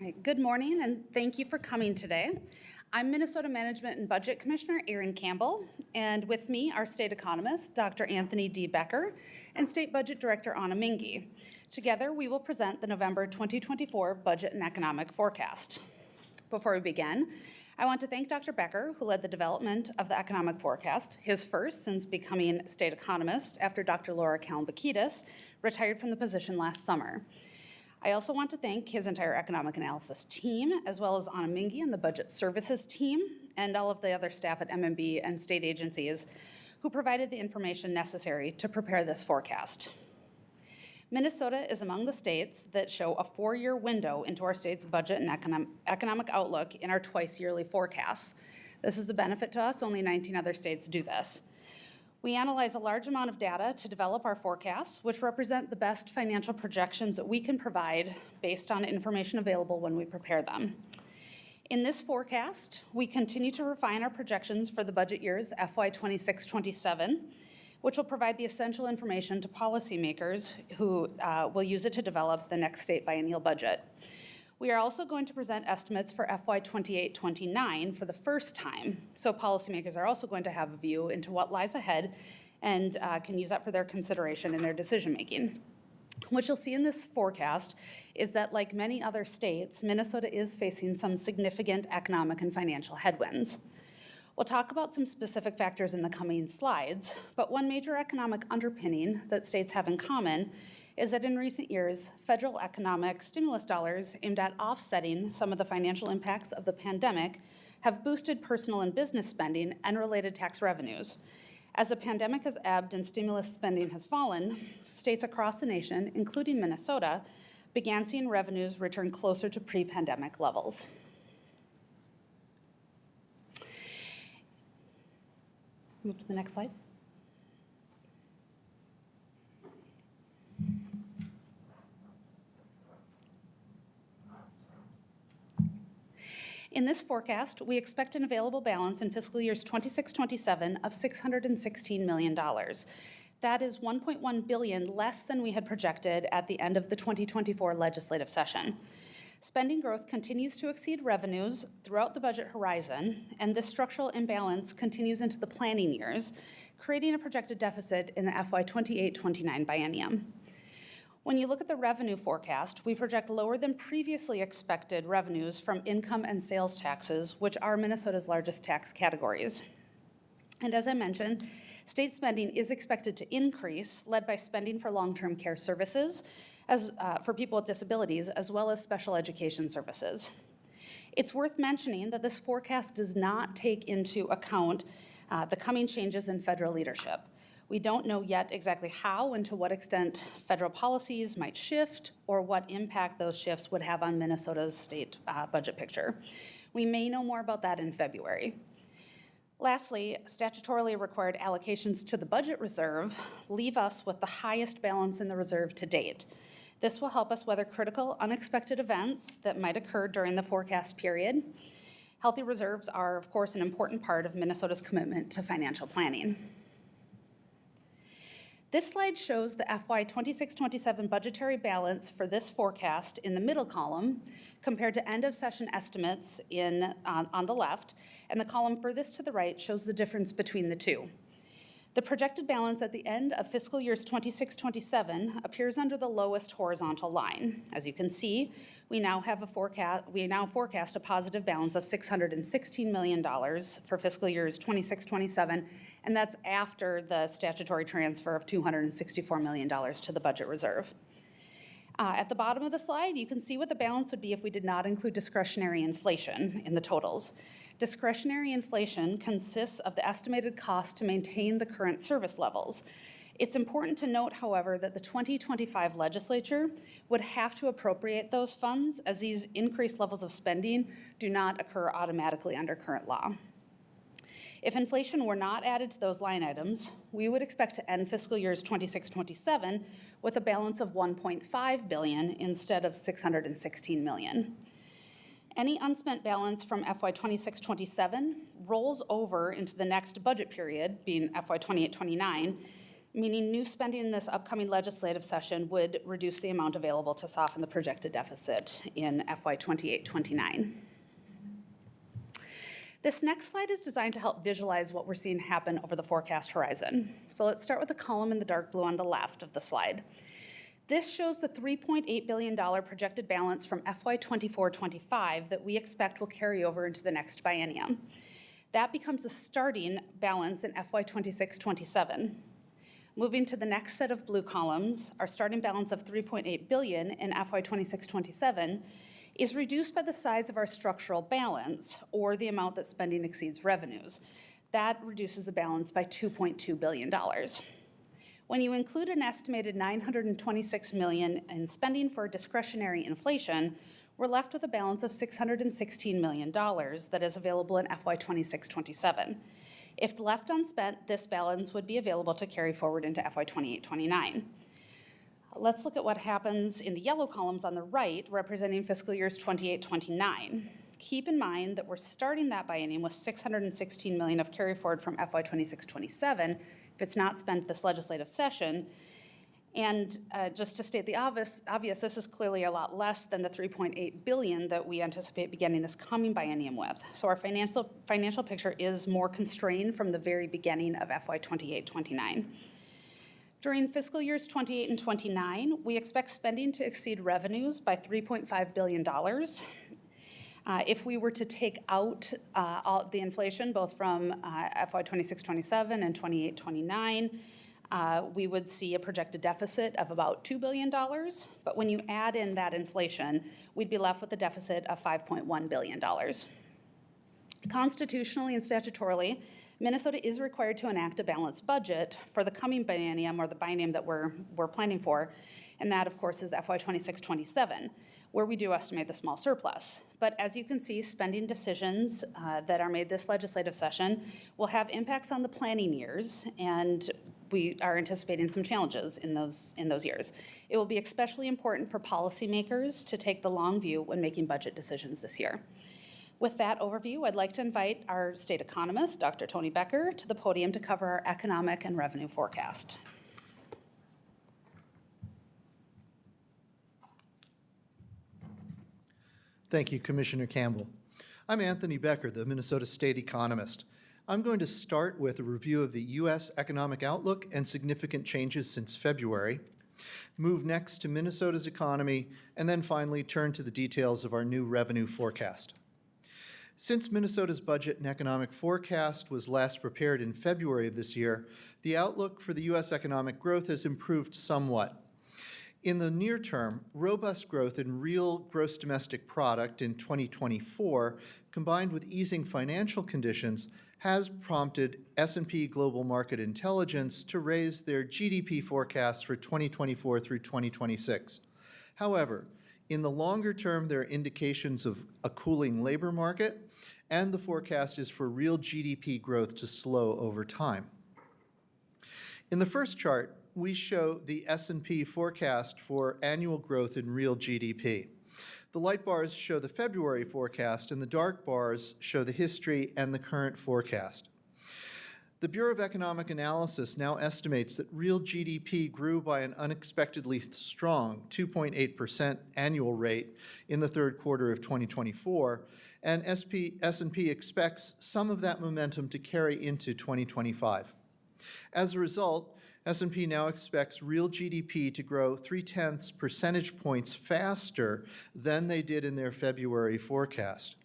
Right. Good morning, and thank you for coming today. I'm Minnesota Management and Budget Commissioner Erin Campbell, and with me are State Economist Dr. Anthony D. Becker and State Budget Director Ahna Minge. Together, we will present the November 2024 Budget and Economic Forecast. Before we begin, I want to thank Dr. Becker, who led the development of the economic forecast, his first since becoming State Economist after Dr. Laura Kalmbakidis retired from the position last summer. I also want to thank his entire economic analysis team, as well as Ahna Minge and the budget services team, and all of the other staff at MMB and state agencies who provided the information necessary to prepare this forecast. Minnesota is among the states that show a 4-year window into our state's budget and economic outlook in our twice-yearly forecasts. This is a benefit to us. Only 19 other states do this. We analyze a large amount of data to develop our forecasts, which represent the best financial projections that we can provide based on information available when we prepare them. In this forecast, we continue to refine our projections for the budget years FY 26-27, which will provide the essential information to policymakers who will use it to develop the next state biennial budget. We are also going to present estimates for FY 28-29 for the first time, so policymakers are also going to have a view into what lies ahead and can use that for their consideration in their decision making. What you'll see in this forecast is that, like many other states, Minnesota is facing some significant economic and financial headwinds. We'll talk about some specific factors in the coming slides, but one major economic underpinning that states have in common is that in recent years, federal economic stimulus dollars aimed at offsetting some of the financial impacts of the pandemic have boosted personal and business spending and related tax revenues. As the pandemic has ebbed and stimulus spending has fallen, states across the nation, including Minnesota, began seeing revenues return closer to pre-pandemic levels. Move to the next slide. In this forecast, we expect an available balance in fiscal years 26-27 of $616 million. That is $1.1 billion less than we had projected at the end of the 2024 legislative session. Spending growth continues to exceed revenues throughout the budget horizon, and this structural imbalance continues into the planning years, creating a projected deficit in the FY 28-29 biennium. When you look at the revenue forecast, we project lower than previously expected revenues from income and sales taxes, which are Minnesota's largest tax categories. And as I mentioned, state spending is expected to increase, led by spending for long-term care services, for people with disabilities, as well as special education services. It's worth mentioning that this forecast does not take into account the coming changes in federal leadership. We don't know yet exactly how and to what extent federal policies might shift or what impact those shifts would have on Minnesota's state budget picture. We may know more about that in February. Lastly, statutorily required allocations to the budget reserve leave us with the highest balance in the reserve to date. This will help us weather critical, unexpected events that might occur during the forecast period. Healthy reserves are, of course, an important part of Minnesota's commitment to financial planning. This slide shows the FY 26-27 budgetary balance for this forecast in the middle column compared to end of session estimates on the left, and the column furthest to the right shows the difference between the two. The projected balance at the end of fiscal years 26-27 appears under the lowest horizontal line. As you can see, we now forecast a positive balance of $616 million for fiscal years 26-27, and that's after the statutory transfer of $264 million to the budget reserve. At the bottom of the slide, you can see what the balance would be if we did not include discretionary inflation in the totals. Discretionary inflation consists of the estimated cost to maintain the current service levels. It's important to note, however, that the 2025 legislature would have to appropriate those funds, as these increased levels of spending do not occur automatically under current law. If inflation were not added to those line items, we would expect to end fiscal years 26-27 with a balance of $1.5 billion instead of $616 million. Any unspent balance from FY 26-27 rolls over into the next budget period, being FY 28-29, meaning new spending in this upcoming legislative session would reduce the amount available to soften the projected deficit in FY 28-29. This next slide is designed to help visualize what we're seeing happen over the forecast horizon. So let's start with the column in the dark blue on the left of the slide. This shows the $3.8 billion projected balance from FY 24-25 that we expect will carry over into the next biennium. That becomes the starting balance in FY 26-27. Moving to the next set of blue columns, our starting balance of $3.8 billion in FY 26-27 is reduced by the size of our structural balance, or the amount that spending exceeds revenues. That reduces the balance by $2.2 billion. When you include an estimated $926 million in spending for discretionary inflation, we're left with a balance of $616 million that is available in FY 26-27. If left unspent, this balance would be available to carry forward into FY 28-29. Let's look at what happens in the yellow columns on the right, representing fiscal years 28-29. Keep in mind that we're starting that biennium with $616 million of carry forward from FY 26-27 if it's not spent this legislative session. And just to state the obvious, this is clearly a lot less than the $3.8 billion that we anticipate beginning this coming biennium with. So our financial picture is more constrained from the very beginning of FY 28-29. During fiscal years 28 and 29, we expect spending to exceed revenues by $3.5 billion. If we were to take out all the inflation, both from FY 26-27 and 28-29, we would see a projected deficit of about $2 billion. But when you add in that inflation, we'd be left with a deficit of $5.1 billion. Constitutionally and statutorily, Minnesota is required to enact a balanced budget for the coming biennium, or the biennium that we're planning for, and that, of course, is FY 26-27, where we do estimate the small surplus. But as you can see, spending decisions that are made this legislative session will have impacts on the planning years, and we are anticipating some challenges in those years. It will be especially important for policymakers to take the long view when making budget decisions this year. With that overview, I'd like to invite our state economist, Dr. Tony Becker, to the podium to cover our economic and revenue forecast. Thank you, Commissioner Campbell. I'm Anthony Becker, the Minnesota State Economist. I'm going to start with a review of the U.S. economic outlook and significant changes since February, move next to Minnesota's economy, and then finally turn to the details of our new revenue forecast. Since Minnesota's budget and economic forecast was last prepared in February of this year, the outlook for the U.S. economic growth has improved somewhat. In the near term, robust growth in real gross domestic product in 2024, combined with easing financial conditions, has prompted S&P Global Market Intelligence to raise their GDP forecast for 2024 through 2026. However, in the longer term, there are indications of a cooling labor market, and the forecast is for real GDP growth to slow over time. In the first chart, we show the S&P forecast for annual growth in real GDP. The light bars show the February forecast, and the dark bars show the history and the current forecast. The Bureau of Economic Analysis now estimates that real GDP grew by an unexpectedly strong 2.8% annual rate in the third quarter of 2024, and S&P expects some of that momentum to carry into 2025. As a result, S&P now expects real GDP to grow 0.3 percentage points faster than they did in their February forecast,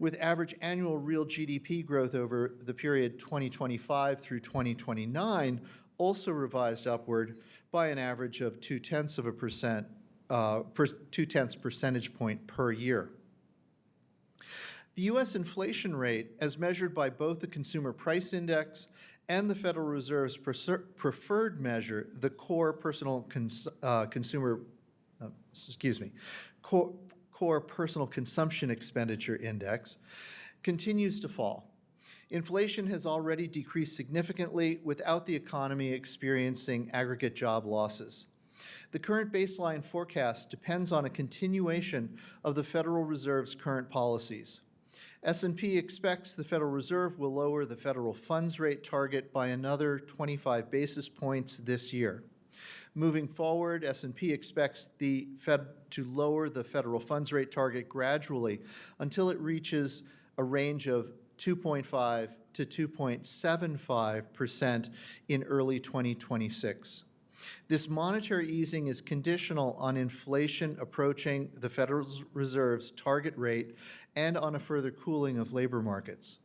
with average annual real GDP growth over the period 2025 through 2029 also revised upward by an average of 0.2 percentage point per year. The U.S. inflation rate, as measured by both the Consumer Price Index and the Federal Reserve's preferred measure, the core personal consumption expenditure index, continues to fall. Inflation has already decreased significantly without the economy experiencing aggregate job losses. The current baseline forecast depends on a continuation of the Federal Reserve's current policies. S&P expects the Federal Reserve will lower the federal funds rate target by another 25 basis points this year. Moving forward, S&P expects the Fed to lower the federal funds rate target gradually until it reaches a range of 2.5 to 2.75% in early 2026. This monetary easing is conditional on inflation approaching the Federal Reserve's target rate and on a further cooling of labor markets.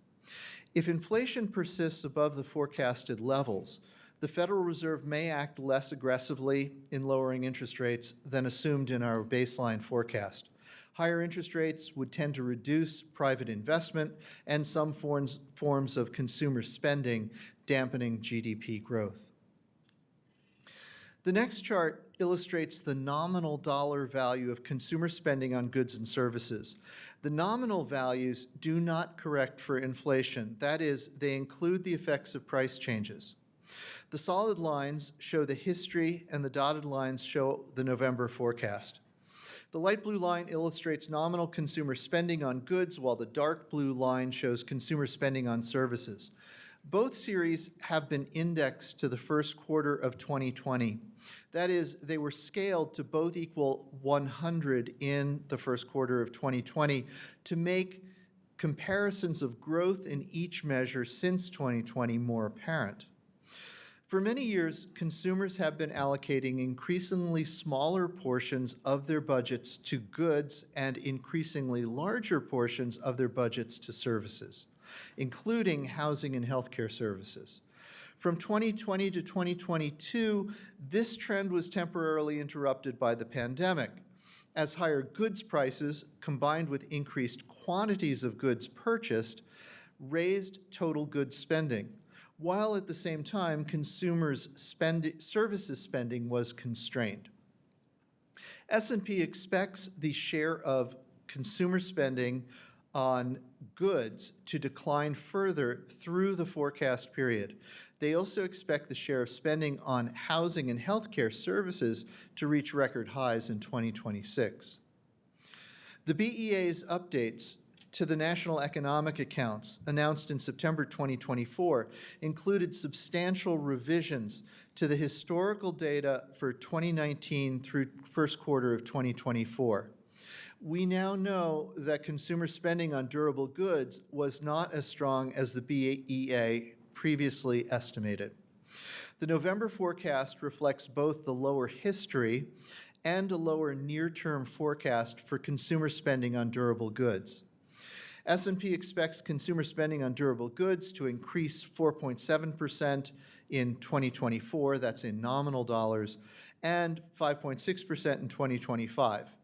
If inflation persists above the forecasted levels, the Federal Reserve may act less aggressively in lowering interest rates than assumed in our baseline forecast. Higher interest rates would tend to reduce private investment and some forms of consumer spending, dampening GDP growth. The next chart illustrates the nominal dollar value of consumer spending on goods and services. The nominal values do not correct for inflation. That is, they include the effects of price changes. The solid lines show the history and the dotted lines show the November forecast. The light blue line illustrates nominal consumer spending on goods, while the dark blue line shows consumer spending on services. Both series have been indexed to the first quarter of 2020. That is, they were scaled to both equal 100 in the first quarter of 2020 to make comparisons of growth in each measure since 2020 more apparent. For many years, consumers have been allocating increasingly smaller portions of their budgets to goods and increasingly larger portions of their budgets to services, including housing and healthcare services. From 2020 to 2022, this trend was temporarily interrupted by the pandemic, as higher goods prices, combined with increased quantities of goods purchased, raised total goods spending, while at the same time consumers' services spending was constrained. S&P expects the share of consumer spending on goods to decline further through the forecast period. They also expect the share of spending on housing and healthcare services to reach record highs in 2026. The BEA's updates to the national economic accounts announced in September 2024 included substantial revisions to the historical data for 2019 through first quarter of 2024. We now know that consumer spending on durable goods was not as strong as the BEA previously estimated. The November forecast reflects both the lower history and a lower near-term forecast for consumer spending on durable goods. S&P expects consumer spending on durable goods to increase 4.7% in 2024, that's in nominal dollars, and 5.6% in 2025.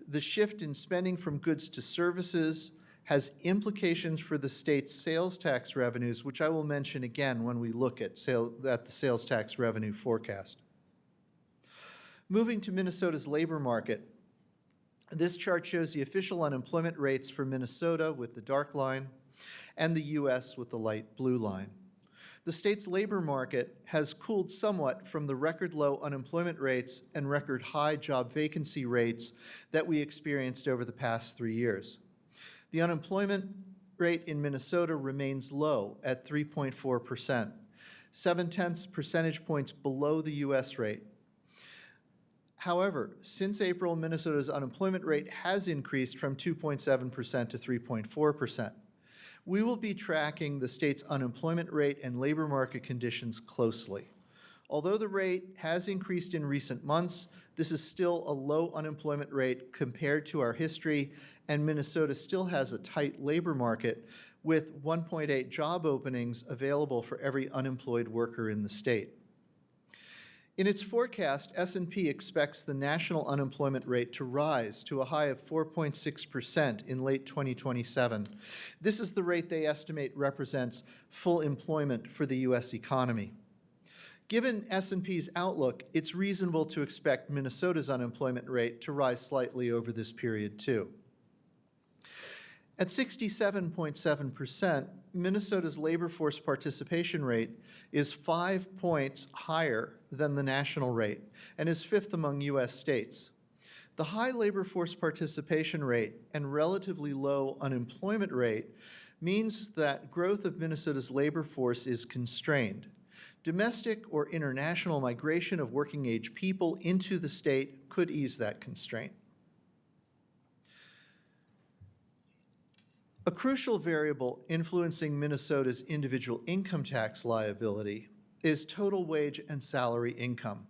The shift in spending from goods to services has implications for the state's sales tax revenues, which I will mention again when we look at the sales tax revenue forecast. Moving to Minnesota's labor market, this chart shows the official unemployment rates for Minnesota with the dark line and the U.S. with the light blue line. The state's labor market has cooled somewhat from the record low unemployment rates and record high job vacancy rates that we experienced over the past 3 years. The unemployment rate in Minnesota remains low at 3.4%, 0.7 percentage points below the U.S. rate. However, since April, Minnesota's unemployment rate has increased from 2.7% to 3.4%. We will be tracking the state's unemployment rate and labor market conditions closely. Although the rate has increased in recent months, this is still a low unemployment rate compared to our history, and Minnesota still has a tight labor market with 1.8 job openings available for every unemployed worker in the state. In its forecast, S&P expects the national unemployment rate to rise to a high of 4.6% in late 2027. This is the rate they estimate represents full employment for the U.S. economy. Given S&P's outlook, it's reasonable to expect Minnesota's unemployment rate to rise slightly over this period too. At 67.7%, Minnesota's labor force participation rate is 5 points higher than the national rate and is fifth among U.S. states. The high labor force participation rate and relatively low unemployment rate means that growth of Minnesota's labor force is constrained. Domestic or international migration of working-age people into the state could ease that constraint. A crucial variable influencing Minnesota's individual income tax liability is total wage and salary income.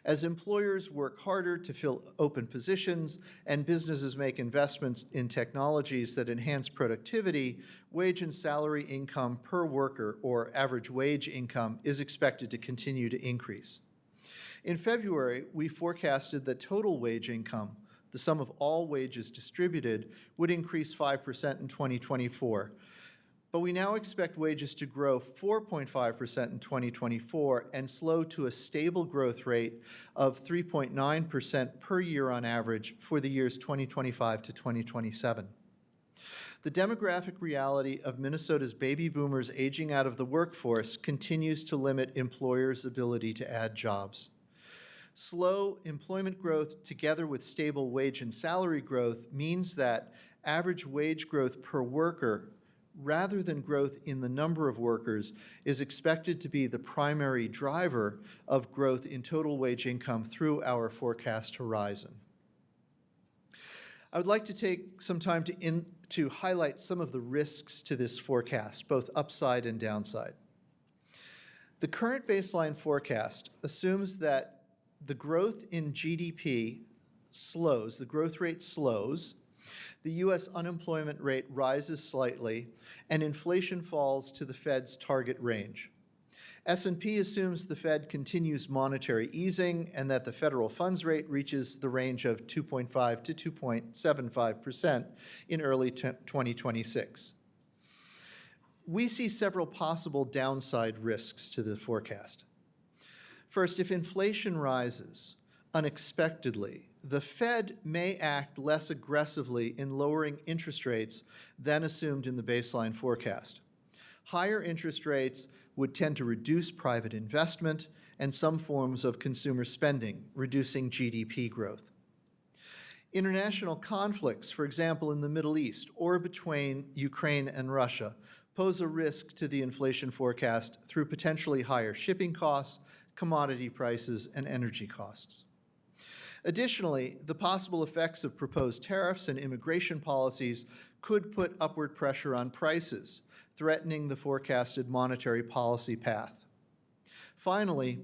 As employers work harder to fill open positions and businesses make investments in technologies that enhance productivity, wage and salary income per worker, or average wage income, is expected to continue to increase. In February, we forecasted that total wage income, the sum of all wages distributed, would increase 5% in 2024. But we now expect wages to grow 4.5% in 2024 and slow to a stable growth rate of 3.9% per year on average for the years 2025 to 2027. The demographic reality of Minnesota's baby boomers aging out of the workforce continues to limit employers' ability to add jobs. Slow employment growth together with stable wage and salary growth means that average wage growth per worker, rather than growth in the number of workers, is expected to be the primary driver of growth in total wage income through our forecast horizon. I would like to take some time to highlight some of the risks to this forecast, both upside and downside. The current baseline forecast assumes that the growth in GDP slows, the growth rate slows, the U.S. unemployment rate rises slightly, and inflation falls to the Fed's target range. S&P assumes the Fed continues monetary easing and that the federal funds rate reaches the range of 2.5 to 2.75% in early 2026. We see several possible downside risks to the forecast. First, if inflation rises unexpectedly, the Fed may act less aggressively in lowering interest rates than assumed in the baseline forecast. Higher interest rates would tend to reduce private investment and some forms of consumer spending, reducing GDP growth. International conflicts, for example, in the Middle East or between Ukraine and Russia, pose a risk to the inflation forecast through potentially higher shipping costs, commodity prices, and energy costs. Additionally, the possible effects of proposed tariffs and immigration policies could put upward pressure on prices, threatening the forecasted monetary policy path. Finally,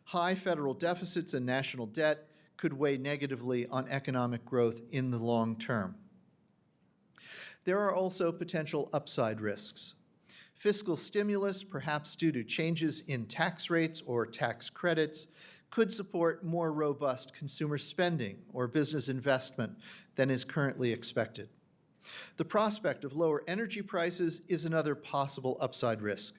high federal deficits and national debt could weigh negatively on economic growth in the long term. There are also potential upside risks. Fiscal stimulus, perhaps due to changes in tax rates or tax credits, could support more robust consumer spending or business investment than is currently expected. The prospect of lower energy prices is another possible upside risk.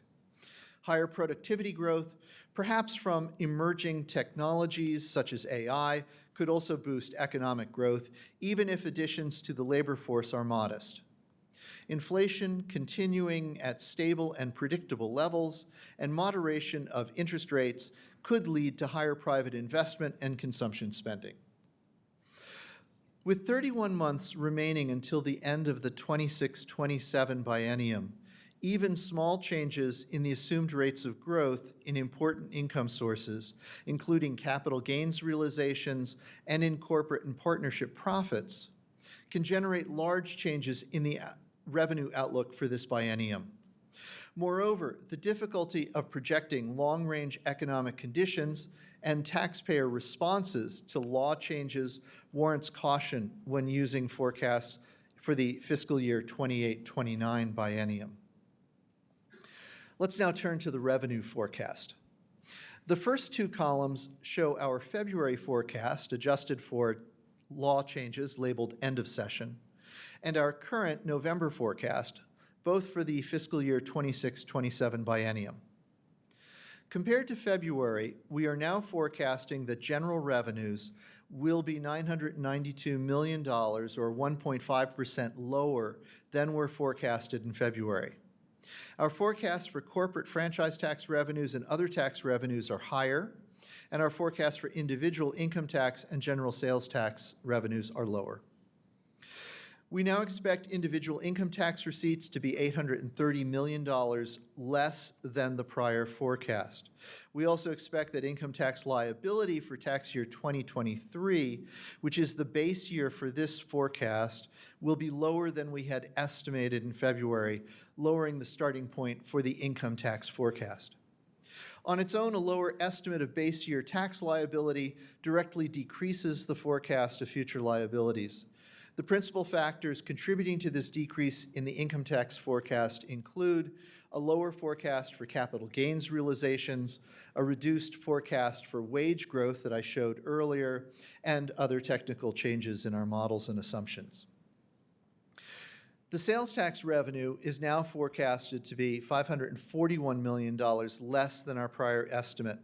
Higher productivity growth, perhaps from emerging technologies such as AI, could also boost economic growth, even if additions to the labor force are modest. Inflation continuing at stable and predictable levels and moderation of interest rates could lead to higher private investment and consumption spending. With 31 months remaining until the end of the 26-27 biennium, even small changes in the assumed rates of growth in important income sources, including capital gains realizations and in corporate and partnership profits, can generate large changes in the revenue outlook for this biennium. Moreover, the difficulty of projecting long-range economic conditions and taxpayer responses to law changes warrants caution when using forecasts for the fiscal year 28-29 biennium. Let's now turn to the revenue forecast. The first two columns show our February forecast, adjusted for law changes labeled end of session, and our current November forecast, both for the fiscal year 26-27 biennium. Compared to February, we are now forecasting that general revenues will be $992 million, or 1.5% lower than were forecasted in February. Our forecasts for corporate franchise tax revenues and other tax revenues are higher, and our forecast for individual income tax and general sales tax revenues are lower. We now expect individual income tax receipts to be $830 million less than the prior forecast. We also expect that income tax liability for tax year 2023, which is the base year for this forecast, will be lower than we had estimated in February, lowering the starting point for the income tax forecast. On its own, a lower estimate of base year tax liability directly decreases the forecast of future liabilities. The principal factors contributing to this decrease in the income tax forecast include a lower forecast for capital gains realizations, a reduced forecast for wage growth that I showed earlier, and other technical changes in our models and assumptions. The sales tax revenue is now forecasted to be $541 million less than our prior estimate.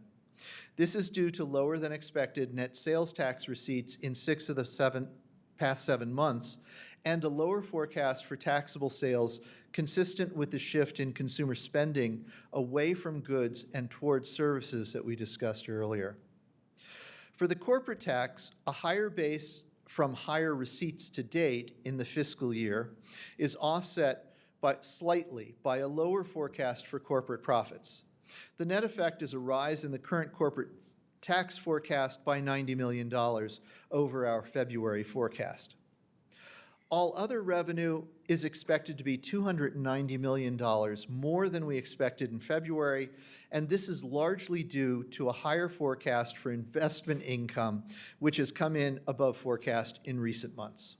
This is due to lower than expected net sales tax receipts in 6 of the past 7 months, and a lower forecast for taxable sales consistent with the shift in consumer spending away from goods and towards services that we discussed earlier. For the corporate tax, a higher base from higher receipts to date in the fiscal year is offset slightly by a lower forecast for corporate profits. The net effect is a rise in the current corporate tax forecast by $90 million over our February forecast. All other revenue is expected to be $290 million more than we expected in February, and this is largely due to a higher forecast for investment income, which has come in above forecast in recent months.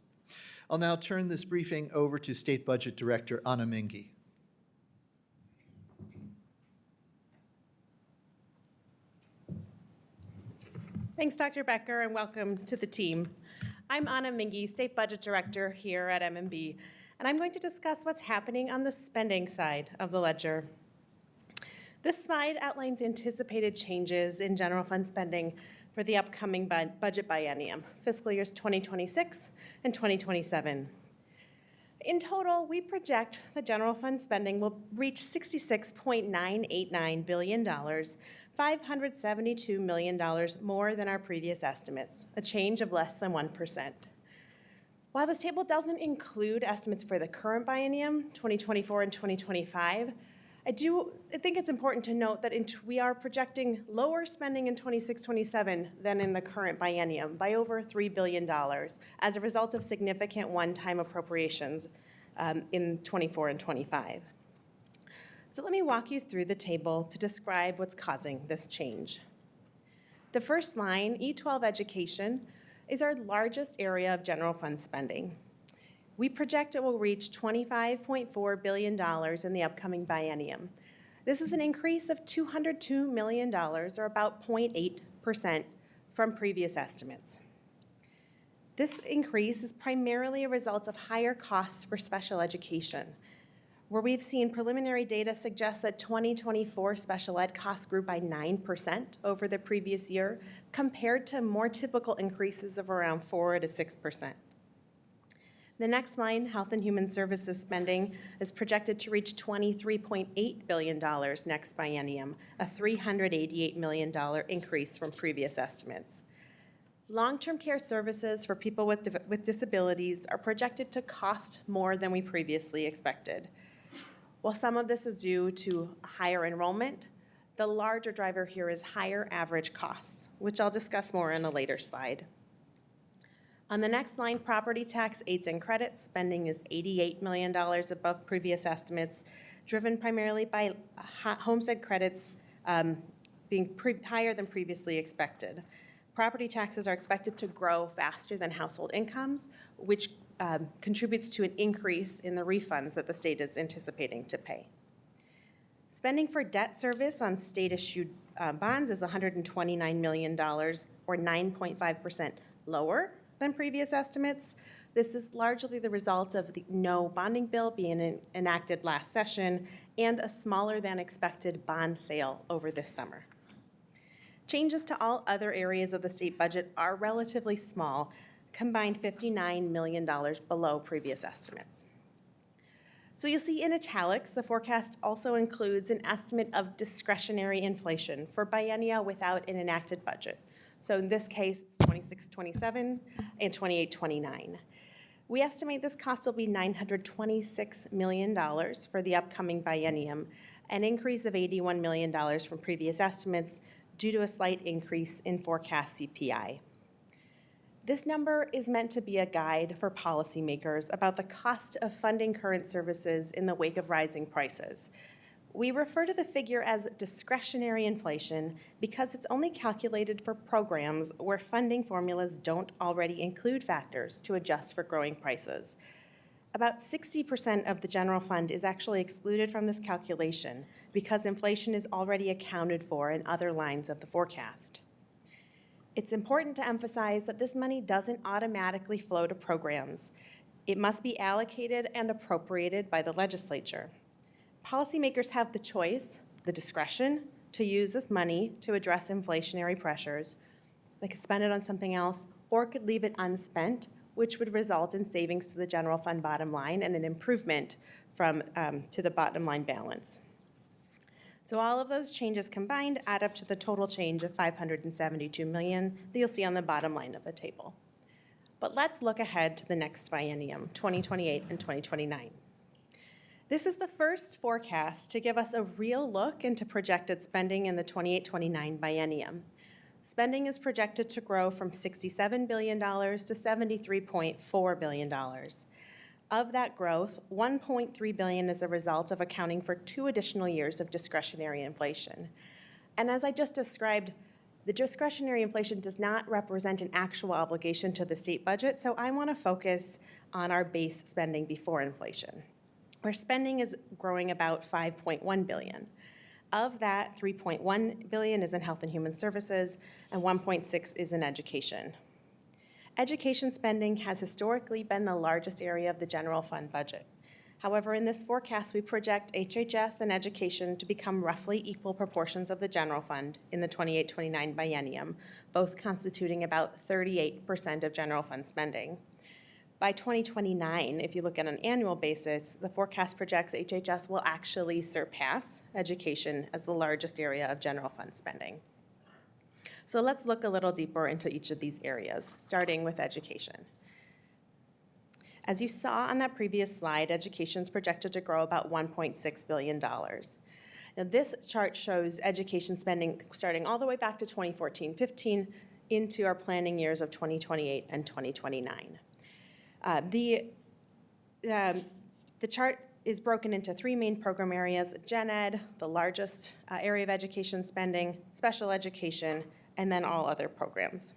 I'll now turn this briefing over to State Budget Director Ahna Minge. Thanks, Dr. Becker, and welcome to the team. I'm Ahna Minge, State Budget Director here at MMB, and I'm going to discuss what's happening on the spending side of the ledger. This slide outlines anticipated changes in general fund spending for the upcoming budget biennium, fiscal years 2026 and 2027. In total, we project the general fund spending will reach $66.989 billion, $572 million more than our previous estimates, a change of less than 1%. While this table doesn't include estimates for the current biennium, 2024 and 2025, I think it's important to note that we are projecting lower spending in 26-27 than in the current biennium by over $3 billion as a result of significant one-time appropriations in 24 and 25. So let me walk you through the table to describe what's causing this change. The first line, E12 education, is our largest area of general fund spending. We project it will reach $25.4 billion in the upcoming biennium. This is an increase of $202 million, or about 0.8% from previous estimates. This increase is primarily a result of higher costs for special education, where we've seen preliminary data suggest that 2024 special ed costs grew by 9% over the previous year, compared to more typical increases of around 4 to 6%. The next line, Health and Human Services spending, is projected to reach $23.8 billion next biennium, a $388 million increase from previous estimates. Long-term care services for people with disabilities are projected to cost more than we previously expected. While some of this is due to higher enrollment, the larger driver here is higher average costs, which I'll discuss more in a later slide. On the next line, property tax aids and credits spending is $88 million above previous estimates, driven primarily by homestead credits being higher than previously expected. Property taxes are expected to grow faster than household incomes, which contributes to an increase in the refunds that the state is anticipating to pay. Spending for debt service on state-issued bonds is $129 million, or 9.5% lower than previous estimates. This is largely the result of the no bonding bill being enacted last session and a smaller than expected bond sale over this summer. Changes to all other areas of the state budget are relatively small, combined $59 million below previous estimates. So you'll see in italics, the forecast also includes an estimate of discretionary inflation for biennia without an enacted budget. So in this case, it's 26-27 and 28-29. We estimate this cost will be $926 million for the upcoming biennium, an increase of $81 million from previous estimates due to a slight increase in forecast CPI. This number is meant to be a guide for policymakers about the cost of funding current services in the wake of rising prices. We refer to the figure as discretionary inflation because it's only calculated for programs where funding formulas don't already include factors to adjust for growing prices. About 60% of the general fund is actually excluded from this calculation because inflation is already accounted for in other lines of the forecast. It's important to emphasize that this money doesn't automatically flow to programs. It must be allocated and appropriated by the legislature. Policymakers have the choice, the discretion, to use this money to address inflationary pressures. They could spend it on something else or could leave it unspent, which would result in savings to the general fund bottom line and an improvement to the bottom line balance. So all of those changes combined add up to the total change of $572 million that you'll see on the bottom line of the table. But let's look ahead to the next biennium, 2028 and 2029. This is the first forecast to give us a real look into projected spending in the 28-29 biennium. Spending is projected to grow from $67 billion to $73.4 billion. Of that growth, $1.3 billion is a result of accounting for 2 additional years of discretionary inflation. And as I just described, the discretionary inflation does not represent an actual obligation to the state budget, so I want to focus on our base spending before inflation, where spending is growing about $5.1 billion. Of that, $3.1 billion is in health and human services, and $1.6 is in education. Education spending has historically been the largest area of the general fund budget. However, in this forecast, we project HHS and education to become roughly equal proportions of the general fund in the 28-29 biennium, both constituting about 38% of general fund spending. By 2029, if you look at an annual basis, the forecast projects HHS will actually surpass education as the largest area of general fund spending. So let's look a little deeper into each of these areas, starting with education. As you saw on that previous slide, education is projected to grow about $1.6 billion. Now, this chart shows education spending starting all the way back to 2014-15 into our planning years of 2028 and 2029. The chart is broken into 3 main program areas: Gen Ed, the largest area of education spending, special education, and then all other programs.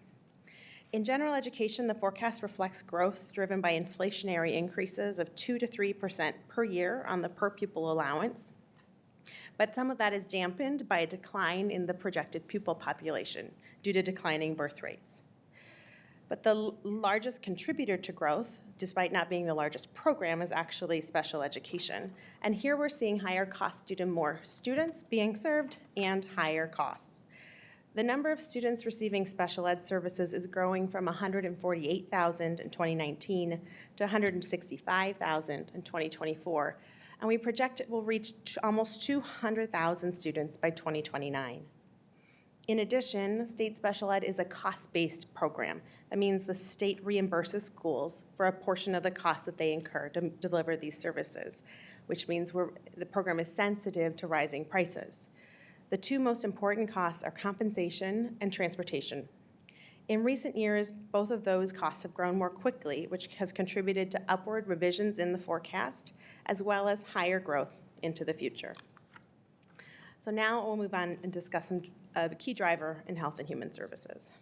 In general education, the forecast reflects growth driven by inflationary increases of 2 to 3% per year on the per pupil allowance, but some of that is dampened by a decline in the projected pupil population due to declining birth rates. But the largest contributor to growth, despite not being the largest program, is actually special education. And here we're seeing higher costs due to more students being served and higher costs. The number of students receiving special ed services is growing from 148,000 in 2019 to 165,000 in 2024, and we project it will reach almost 200,000 students by 2029. In addition, state special ed is a cost-based program. That means the state reimburses schools for a portion of the costs that they incur to deliver these services, which means the program is sensitive to rising prices. The 2 most important costs are compensation and transportation. In recent years, both of those costs have grown more quickly, which has contributed to upward revisions in the forecast, as well as higher growth into the future. So now we'll move on and discuss a key driver in health and human services.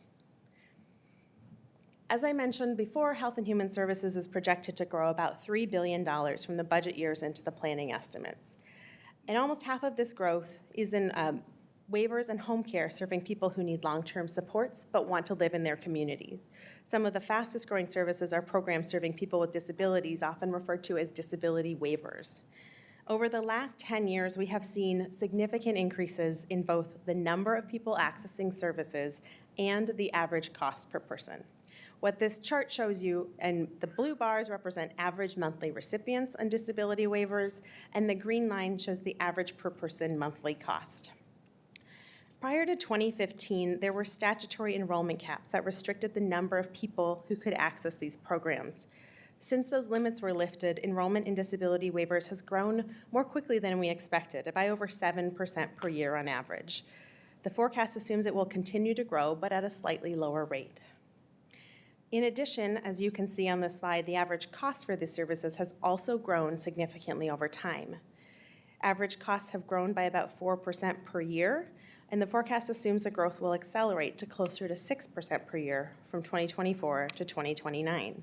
As I mentioned before, health and human services is projected to grow about $3 billion from the budget years into the planning estimates. And almost half of this growth is in waivers and home care, serving people who need long-term supports but want to live in their community. Some of the fastest growing services are programs serving people with disabilities, often referred to as disability waivers. Over the last 10 years, we have seen significant increases in both the number of people accessing services and the average cost per person. What this chart shows you, and the blue bars represent average monthly recipients on disability waivers, and the green line shows the average per person monthly cost. Prior to 2015, there were statutory enrollment caps that restricted the number of people who could access these programs. Since those limits were lifted, enrollment in disability waivers has grown more quickly than we expected, by over 7% per year on average. The forecast assumes it will continue to grow, but at a slightly lower rate. In addition, as you can see on this slide, the average cost for these services has also grown significantly over time. Average costs have grown by about 4% per year, and the forecast assumes the growth will accelerate to closer to 6% per year from 2024 to 2029.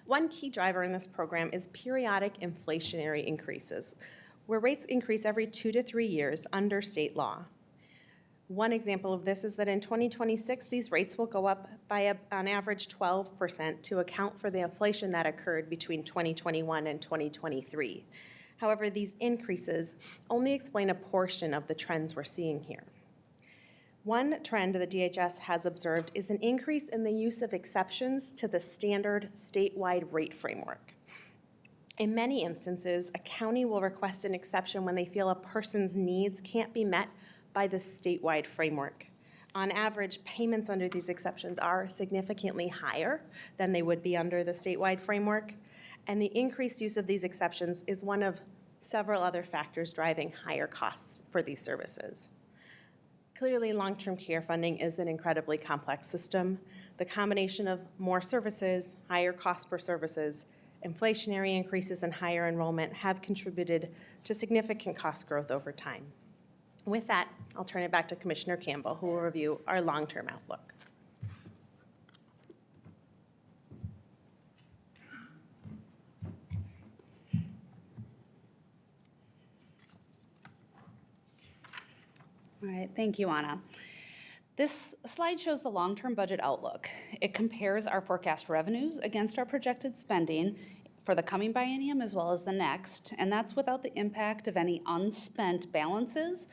One key driver in this program is periodic inflationary increases, where rates increase every 2 to 3 years under state law. One example of this is that in 2026, these rates will go up by on average 12% to account for the inflation that occurred between 2021 and 2023. However, these increases only explain a portion of the trends we're seeing here. One trend the DHS has observed is an increase in the use of exceptions to the standard statewide rate framework. In many instances, a county will request an exception when they feel a person's needs can't be met by the statewide framework. On average, payments under these exceptions are significantly higher than they would be under the statewide framework, and the increased use of these exceptions is one of several other factors driving higher costs for these services. Clearly, long-term care funding is an incredibly complex system. The combination of more services, higher cost per services, inflationary increases, and higher enrollment have contributed to significant cost growth over time. With that, I'll turn it back to Commissioner Campbell, who will review our long-term outlook. All right, thank you, Ahna. This slide shows the long-term budget outlook. It compares our forecast revenues against our projected spending for the coming biennium as well as the next, and that's without the impact of any unspent balances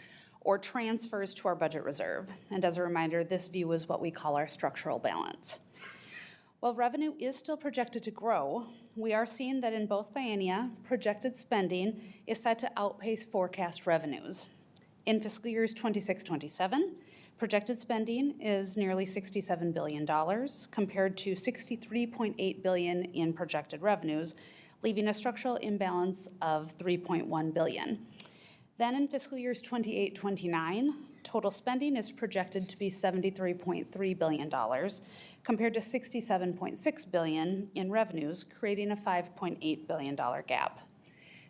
or transfers to our budget reserve. And as a reminder, this view is what we call our structural balance. While revenue is still projected to grow, we are seeing that in both biennia, projected spending is set to outpace forecast revenues. In fiscal years 26-27, projected spending is nearly $67 billion compared to $63.8 billion in projected revenues, leaving a structural imbalance of $3.1 billion. Then in fiscal years 28-29, total spending is projected to be $73.3 billion compared to $67.6 billion in revenues, creating a $5.8 billion gap.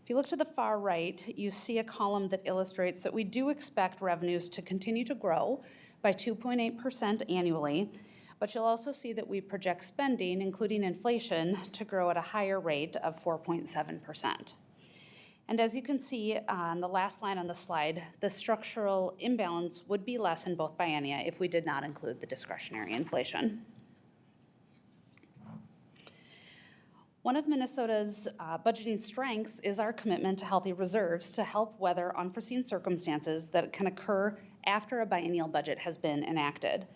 If you look to the far right, you see a column that illustrates that we do expect revenues to continue to grow by 2.8% annually, but you'll also see that we project spending, including inflation, to grow at a higher rate of 4.7%. And as you can see on the last line on the slide, the structural imbalance would be less in both biennia if we did not include the discretionary inflation. One of Minnesota's budgeting strengths is our commitment to healthy reserves to help weather unforeseen circumstances that can occur after a biennial budget has been enacted.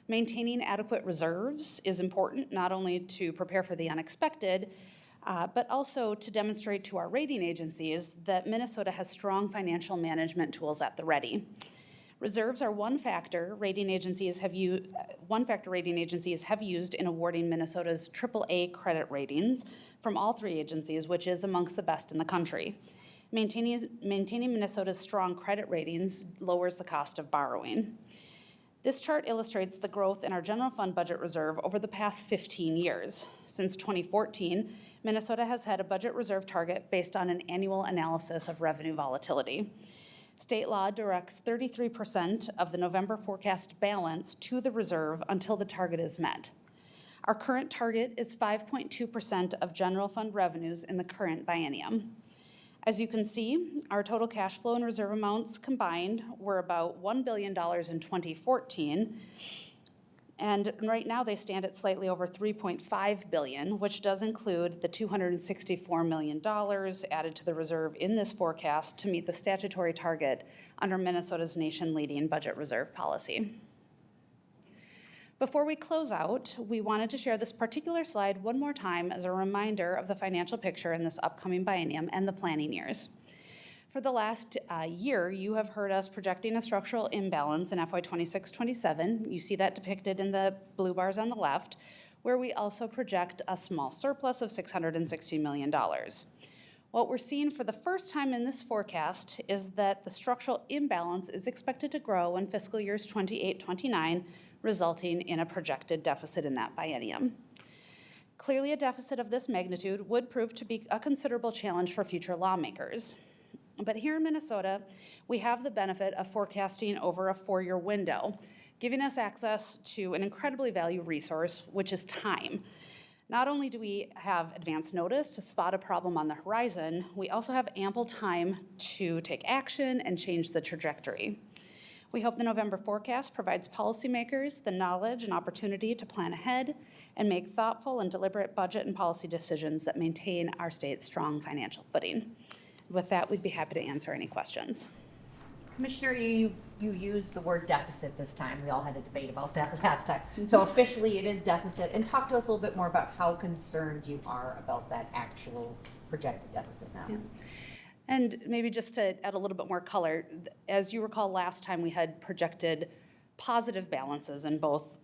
Maintaining adequate reserves is important not only to prepare for the unexpected, but also to demonstrate to our rating agencies that Minnesota has strong financial management tools at the ready. Reserves are one factor rating agencies have used in awarding Minnesota's AAA credit ratings from all three agencies, which is amongst the best in the country. Maintaining Minnesota's strong credit ratings lowers the cost of borrowing. This chart illustrates the growth in our general fund budget reserve over the past 15 years. Since 2014, Minnesota has had a budget reserve target based on an annual analysis of revenue volatility. State law directs 33% of the November forecast balance to the reserve until the target is met. Our current target is 5.2% of general fund revenues in the current biennium. As you can see, our total cash flow and reserve amounts combined were about $1 billion in 2014, and right now they stand at slightly over $3.5 billion, which does include the $264 million added to the reserve in this forecast to meet the statutory target under Minnesota's nation-leading budget reserve policy. Before we close out, we wanted to share this particular slide one more time as a reminder of the financial picture in this upcoming biennium and the planning years. For the last year, you have heard us projecting a structural imbalance in FY 26-27. You see that depicted in the blue bars on the left, where we also project a small surplus of $660 million. What we're seeing for the first time in this forecast is that the structural imbalance is expected to grow in fiscal years 28-29, resulting in a projected deficit in that biennium. Clearly, a deficit of this magnitude would prove to be a considerable challenge for future lawmakers. But here in Minnesota, we have the benefit of forecasting over a 4-year window, giving us access to an incredibly valued resource, which is time. Not only do we have advance notice to spot a problem on the horizon, we also have ample time to take action and change the trajectory. We hope the November forecast provides policymakers the knowledge and opportunity to plan ahead and make thoughtful and deliberate budget and policy decisions that maintain our state's strong financial footing. With that, we'd be happy to answer any questions. Commissioner, you used the word deficit this time. We all had a debate about that last time. So officially it is deficit. And talk to us a little bit more about how concerned you are about that actual projected deficit now. Yeah. And maybe just to add a little bit more color, as you recall last time we had projected positive balances in both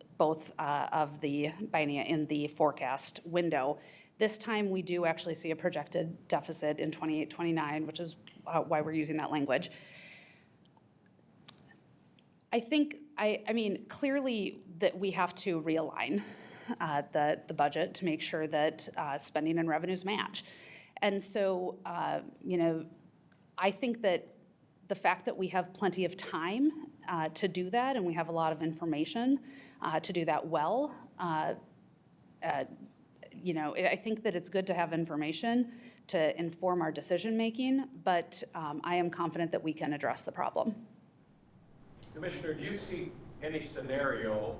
of the biennia in the forecast window. This time we do actually see a projected deficit in 28-29, which is why we're using that language. I think, I mean, clearly that we have to realign the budget to make sure that spending and revenues match. And so, I think that the fact that we have plenty of time to do that, and we have a lot of information to do that well, I think that it's good to have information to inform our decision-making, but I am confident that we can address the problem. Commissioner, do you see any scenario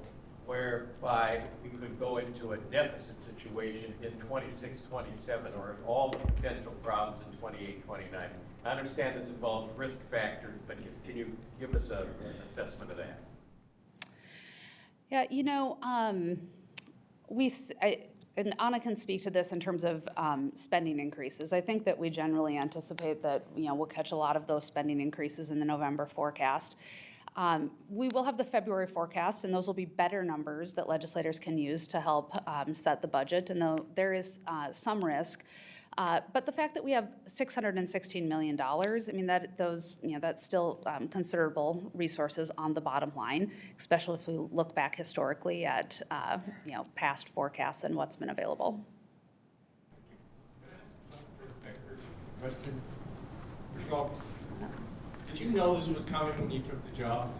whereby we could go into a deficit situation in 26-27, or if all the potential problems in 28-29? I understand this involves risk factors, but can you give us an assessment of that? Yeah, and Ahna can speak to this in terms of spending increases. I think that we generally anticipate that we'll catch a lot of those spending increases in the November forecast. We will have the February forecast, and those will be better numbers that legislators can use to help set the budget. And though there is some risk, but the fact that we have $616 million, I mean, that's still considerable resources on the bottom line, especially if we look back historically at past forecasts and what's been available. Question. First of all, did you know this was coming when you took the job?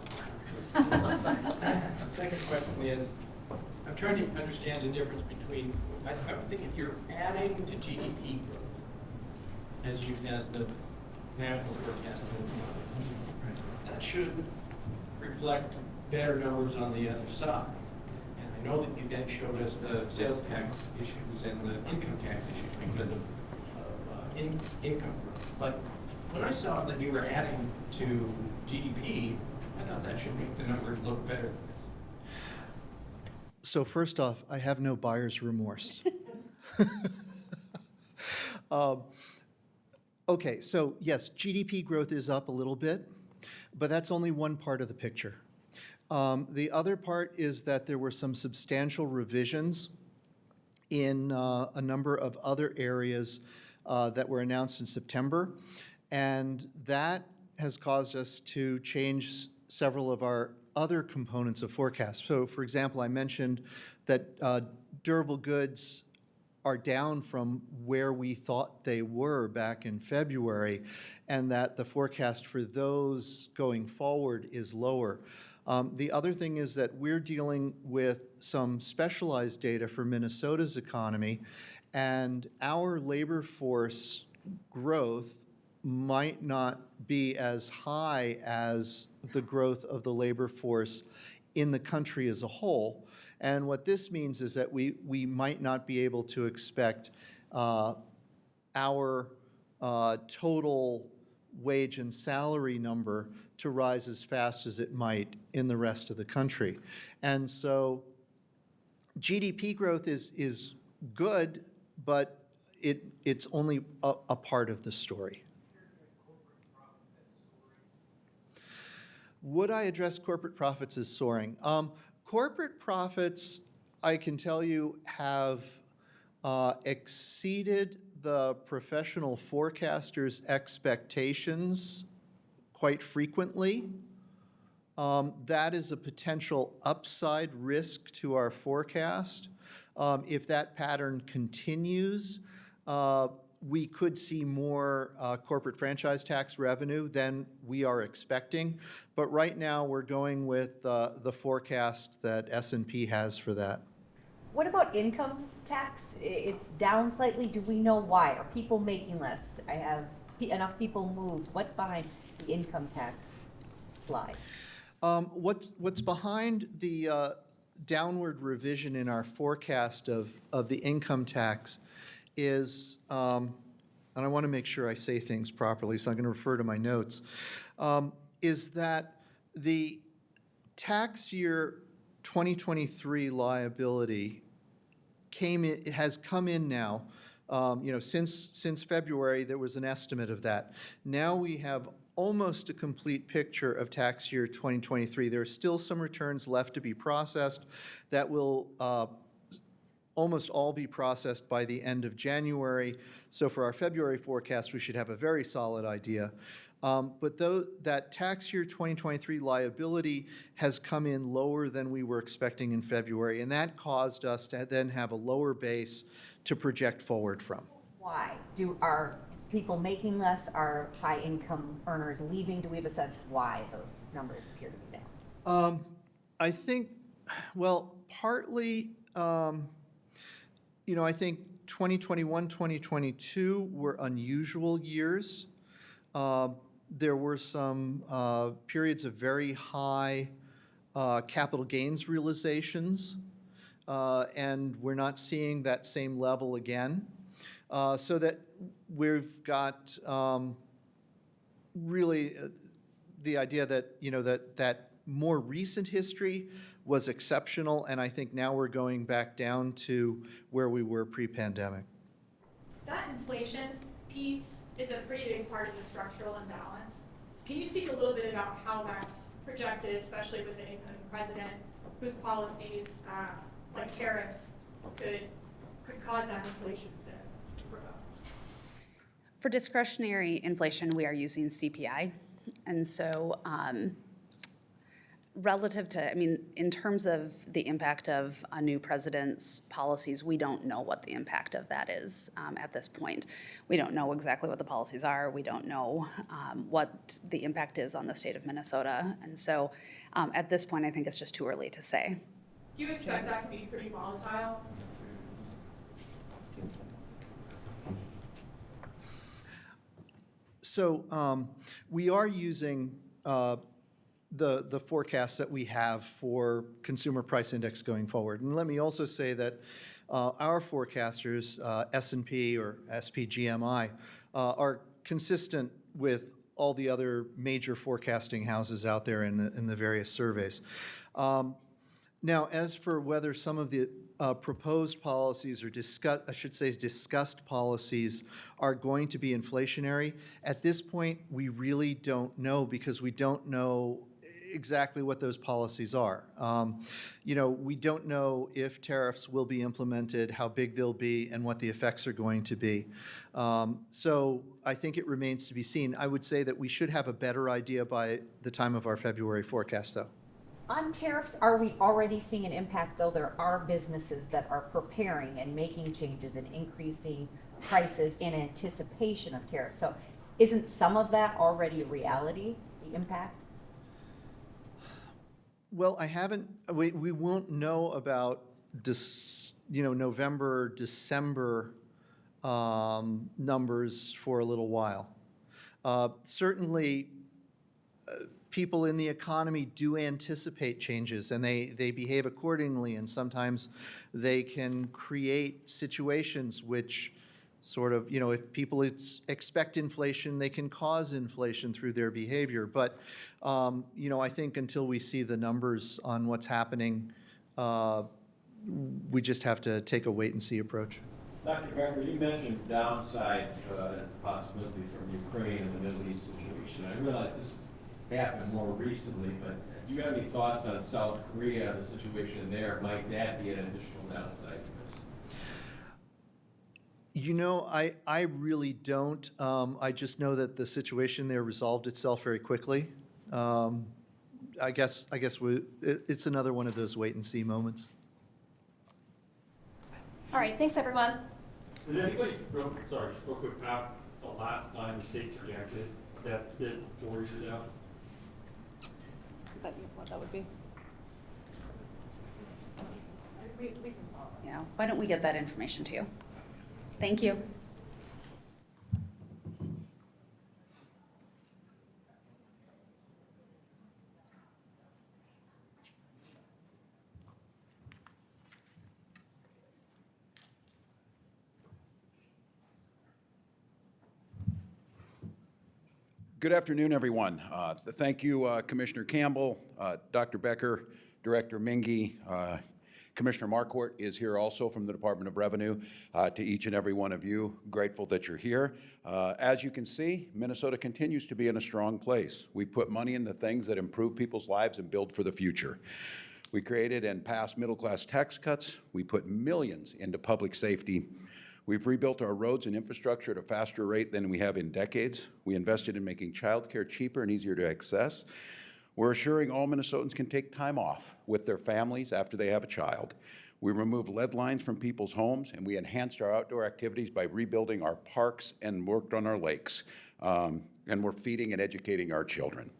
The second question is, I'm trying to understand the difference between, I think if you're adding to GDP growth, as the national forecast is, that should reflect better numbers on the other side. And I know that you then showed us the sales tax issues and the income tax issues because of income growth. But when I saw that you were adding to GDP, I thought that should make the numbers look better than this. So first off, I have no buyer's remorse. Okay, so yes, GDP growth is up a little bit, but that's only one part of the picture. The other part is that there were some substantial revisions in a number of other areas that were announced in September, and that has caused us to change several of our other components of forecast. So, for example, I mentioned that durable goods are down from where we thought they were back in February, and that the forecast for those going forward is lower. The other thing is that we're dealing with some specialized data for Minnesota's economy, and our labor force growth might not be as high as the growth of the labor force in the country as a whole. And what this means is that we might not be able to expect our total wage and salary number to rise as fast as it might in the rest of the country. And so GDP growth is good, but it's only a part of the story. Would I address corporate profits as soaring? Corporate profits, I can tell you, have exceeded the professional forecasters' expectations quite frequently. That is a potential upside risk to our forecast. If that pattern continues, we could see more corporate franchise tax revenue than we are expecting. But right now, we're going with the forecast that S&P has for that. What about income tax? It's down slightly. Do we know why? Are people making less? I have enough people moved. What's behind the income tax slide? What's behind the downward revision in our forecast of the income tax is, and I want to make sure I say things properly, so I'm going to refer to my notes, is that the tax year 2023 liability has come in now. Since February, there was an estimate of that. Now we have almost a complete picture of tax year 2023. There are still some returns left to be processed that will almost all be processed by the end of January. So for our February forecast, we should have a very solid idea. But though that tax year 2023 liability has come in lower than we were expecting in February, and that caused us to then have a lower base to project forward from. Why? Are people making less? Are high income earners leaving? Do we have a sense of why those numbers appear to be down? I think, well, partly, I think 2021, 2022 were unusual years. There were some periods of very high capital gains realizations, and we're not seeing that same level again. So that we've got really the idea that, that more recent history was exceptional, and I think now we're going back down to where we were pre-pandemic. That inflation piece is a pretty big part of the structural imbalance. Can you speak a little bit about how that's projected, especially with the incoming president, whose policies, like tariffs, could cause that inflation to grow? For discretionary inflation, we are using CPI. And so relative to, in terms of the impact of a new president's policies, we don't know what the impact of that is at this point. We don't know exactly what the policies are. We don't know what the impact is on the state of Minnesota. And so at this point, I think it's just too early to say. Do you expect that to be pretty volatile? So we are using the forecasts that we have for consumer price index going forward. And let me also say that our forecasters, S&P or SPGMI, are consistent with all the other major forecasting houses out there in the various surveys. Now, as for whether some of the proposed policies or discussed policies are going to be inflationary, at this point, we really don't know because we don't know exactly what those policies are. We don't know if tariffs will be implemented, how big they'll be, and what the effects are going to be. So I think it remains to be seen. I would say that we should have a better idea by the time of our February forecast, though. On tariffs, are we already seeing an impact, though there are businesses that are preparing and making changes and increasing prices in anticipation of tariffs? So isn't some of that already a reality, the impact? Well, we won't know about November, December numbers for a little while. Certainly, people in the economy do anticipate changes and they behave accordingly, and sometimes they can create situations which sort of, if people expect inflation, they can cause inflation through their behavior. But, I think until we see the numbers on what's happening we just have to take a wait-and-see approach. Dr. Becker, you mentioned downside as a possibility from Ukraine and the Middle East situation. I realize this has happened more recently, but do you have any thoughts on South Korea, the situation there? Might that be an additional downside to this? You know, I really don't. I just know that the situation there resolved itself very quickly. I guess it's another one of those wait-and-see moments. All right, thanks, everyone. Did anybody, sorry, just real quick, map the last time the states projected deficit 4 years out? Would that be what that would be? Yeah, why don't we get that information to you? Thank you. Good afternoon, everyone. Thank you, Commissioner Campbell, Dr. Becker, Director Minge. Commissioner Marquardt is here also from the Department of Revenue. To each and every one of you, grateful that you're here. As you can see, Minnesota continues to be in a strong place. We put money into things that improve people's lives and build for the future. We created and passed middle-class tax cuts. We put millions into public safety. We've rebuilt our roads and infrastructure at a faster rate than we have in decades. We invested in making childcare cheaper and easier to access. We're assuring all Minnesotans can take time off with their families after they have a child. We removed lead lines from people's homes, and we enhanced our outdoor activities by rebuilding our parks and worked on our lakes. And we're feeding and educating our children.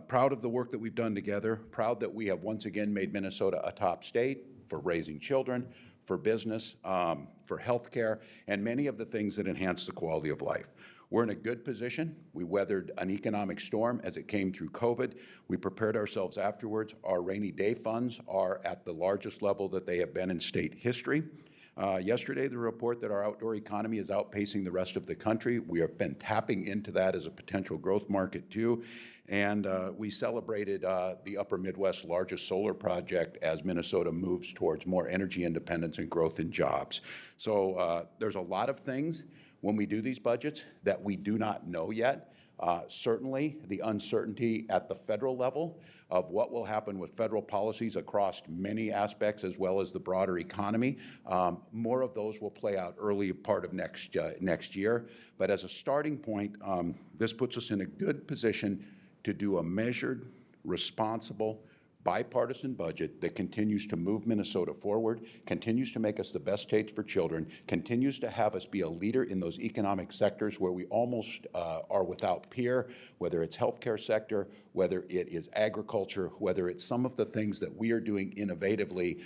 Proud of the work that we've done together, proud that we have once again made Minnesota a top state for raising children, for business, for healthcare, and many of the things that enhance the quality of life. We're in a good position. We weathered an economic storm as it came through COVID. We prepared ourselves afterwards. Our rainy day funds are at the largest level that they have been in state history. Yesterday, the report that our outdoor economy is outpacing the rest of the country. We have been tapping into that as a potential growth market too. And we celebrated the Upper Midwest's largest solar project as Minnesota moves towards more energy independence and growth in jobs. So there's a lot of things when we do these budgets that we do not know yet. Certainly, the uncertainty at the federal level of what will happen with federal policies across many aspects as well as the broader economy. More of those will play out early part of next year. But as a starting point, this puts us in a good position to do a measured, responsible, bipartisan budget that continues to move Minnesota forward, continues to make us the best states for children, continues to have us be a leader in those economic sectors where we almost are without peer, whether it's healthcare sector, whether it is agriculture, whether it's some of the things that we are doing innovatively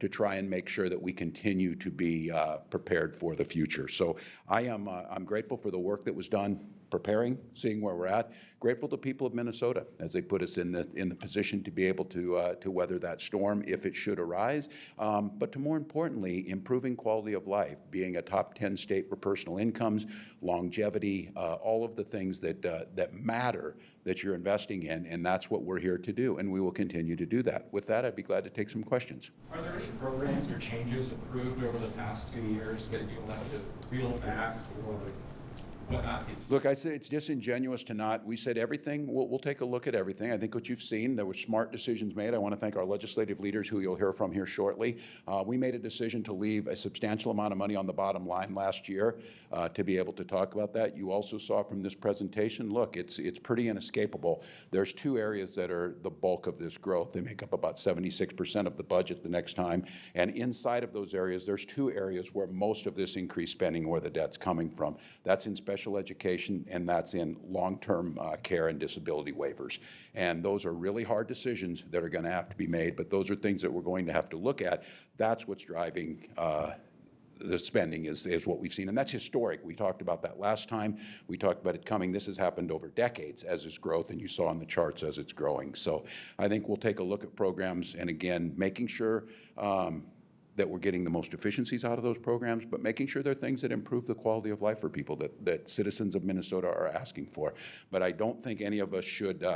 to try and make sure that we continue to be prepared for the future. So I'm grateful for the work that was done preparing, seeing where we're at. Grateful to people of Minnesota as they put us in the position to be able to weather that storm if it should arise. But to more importantly, improving quality of life, being a top 10 state for personal incomes, longevity, all of the things that matter that you're investing in, and that's what we're here to do, and we will continue to do that. With that, I'd be glad to take some questions. Are there any programs or changes approved over the past 2 years that you'll have to reel back or what not to? Look, I say it's disingenuous to not. We said everything. We'll take a look at everything. I think what you've seen, there were smart decisions made. I want to thank our legislative leaders who you'll hear from here shortly. We made a decision to leave a substantial amount of money on the bottom line last year to be able to talk about that. You also saw from this presentation, look, it's pretty inescapable. There's two areas that are the bulk of this growth. They make up about 76% of the budget the next time. And inside of those areas, there's two areas where most of this increased spending or the debt's coming from. That's in special education, and that's in long-term care and disability waivers. And those are really hard decisions that are going to have to be made, but those are things that we're going to have to look at. That's what's driving the spending is what we've seen, and that's historic. We talked about that last time. We talked about it coming. This has happened over decades as this growth, and you saw on the charts as it's growing. So I think we'll take a look at programs, and again, making sure that we're getting the most efficiencies out of those programs, but making sure they're things that improve the quality of life for people that citizens of Minnesota are asking for. But I don't think any of us should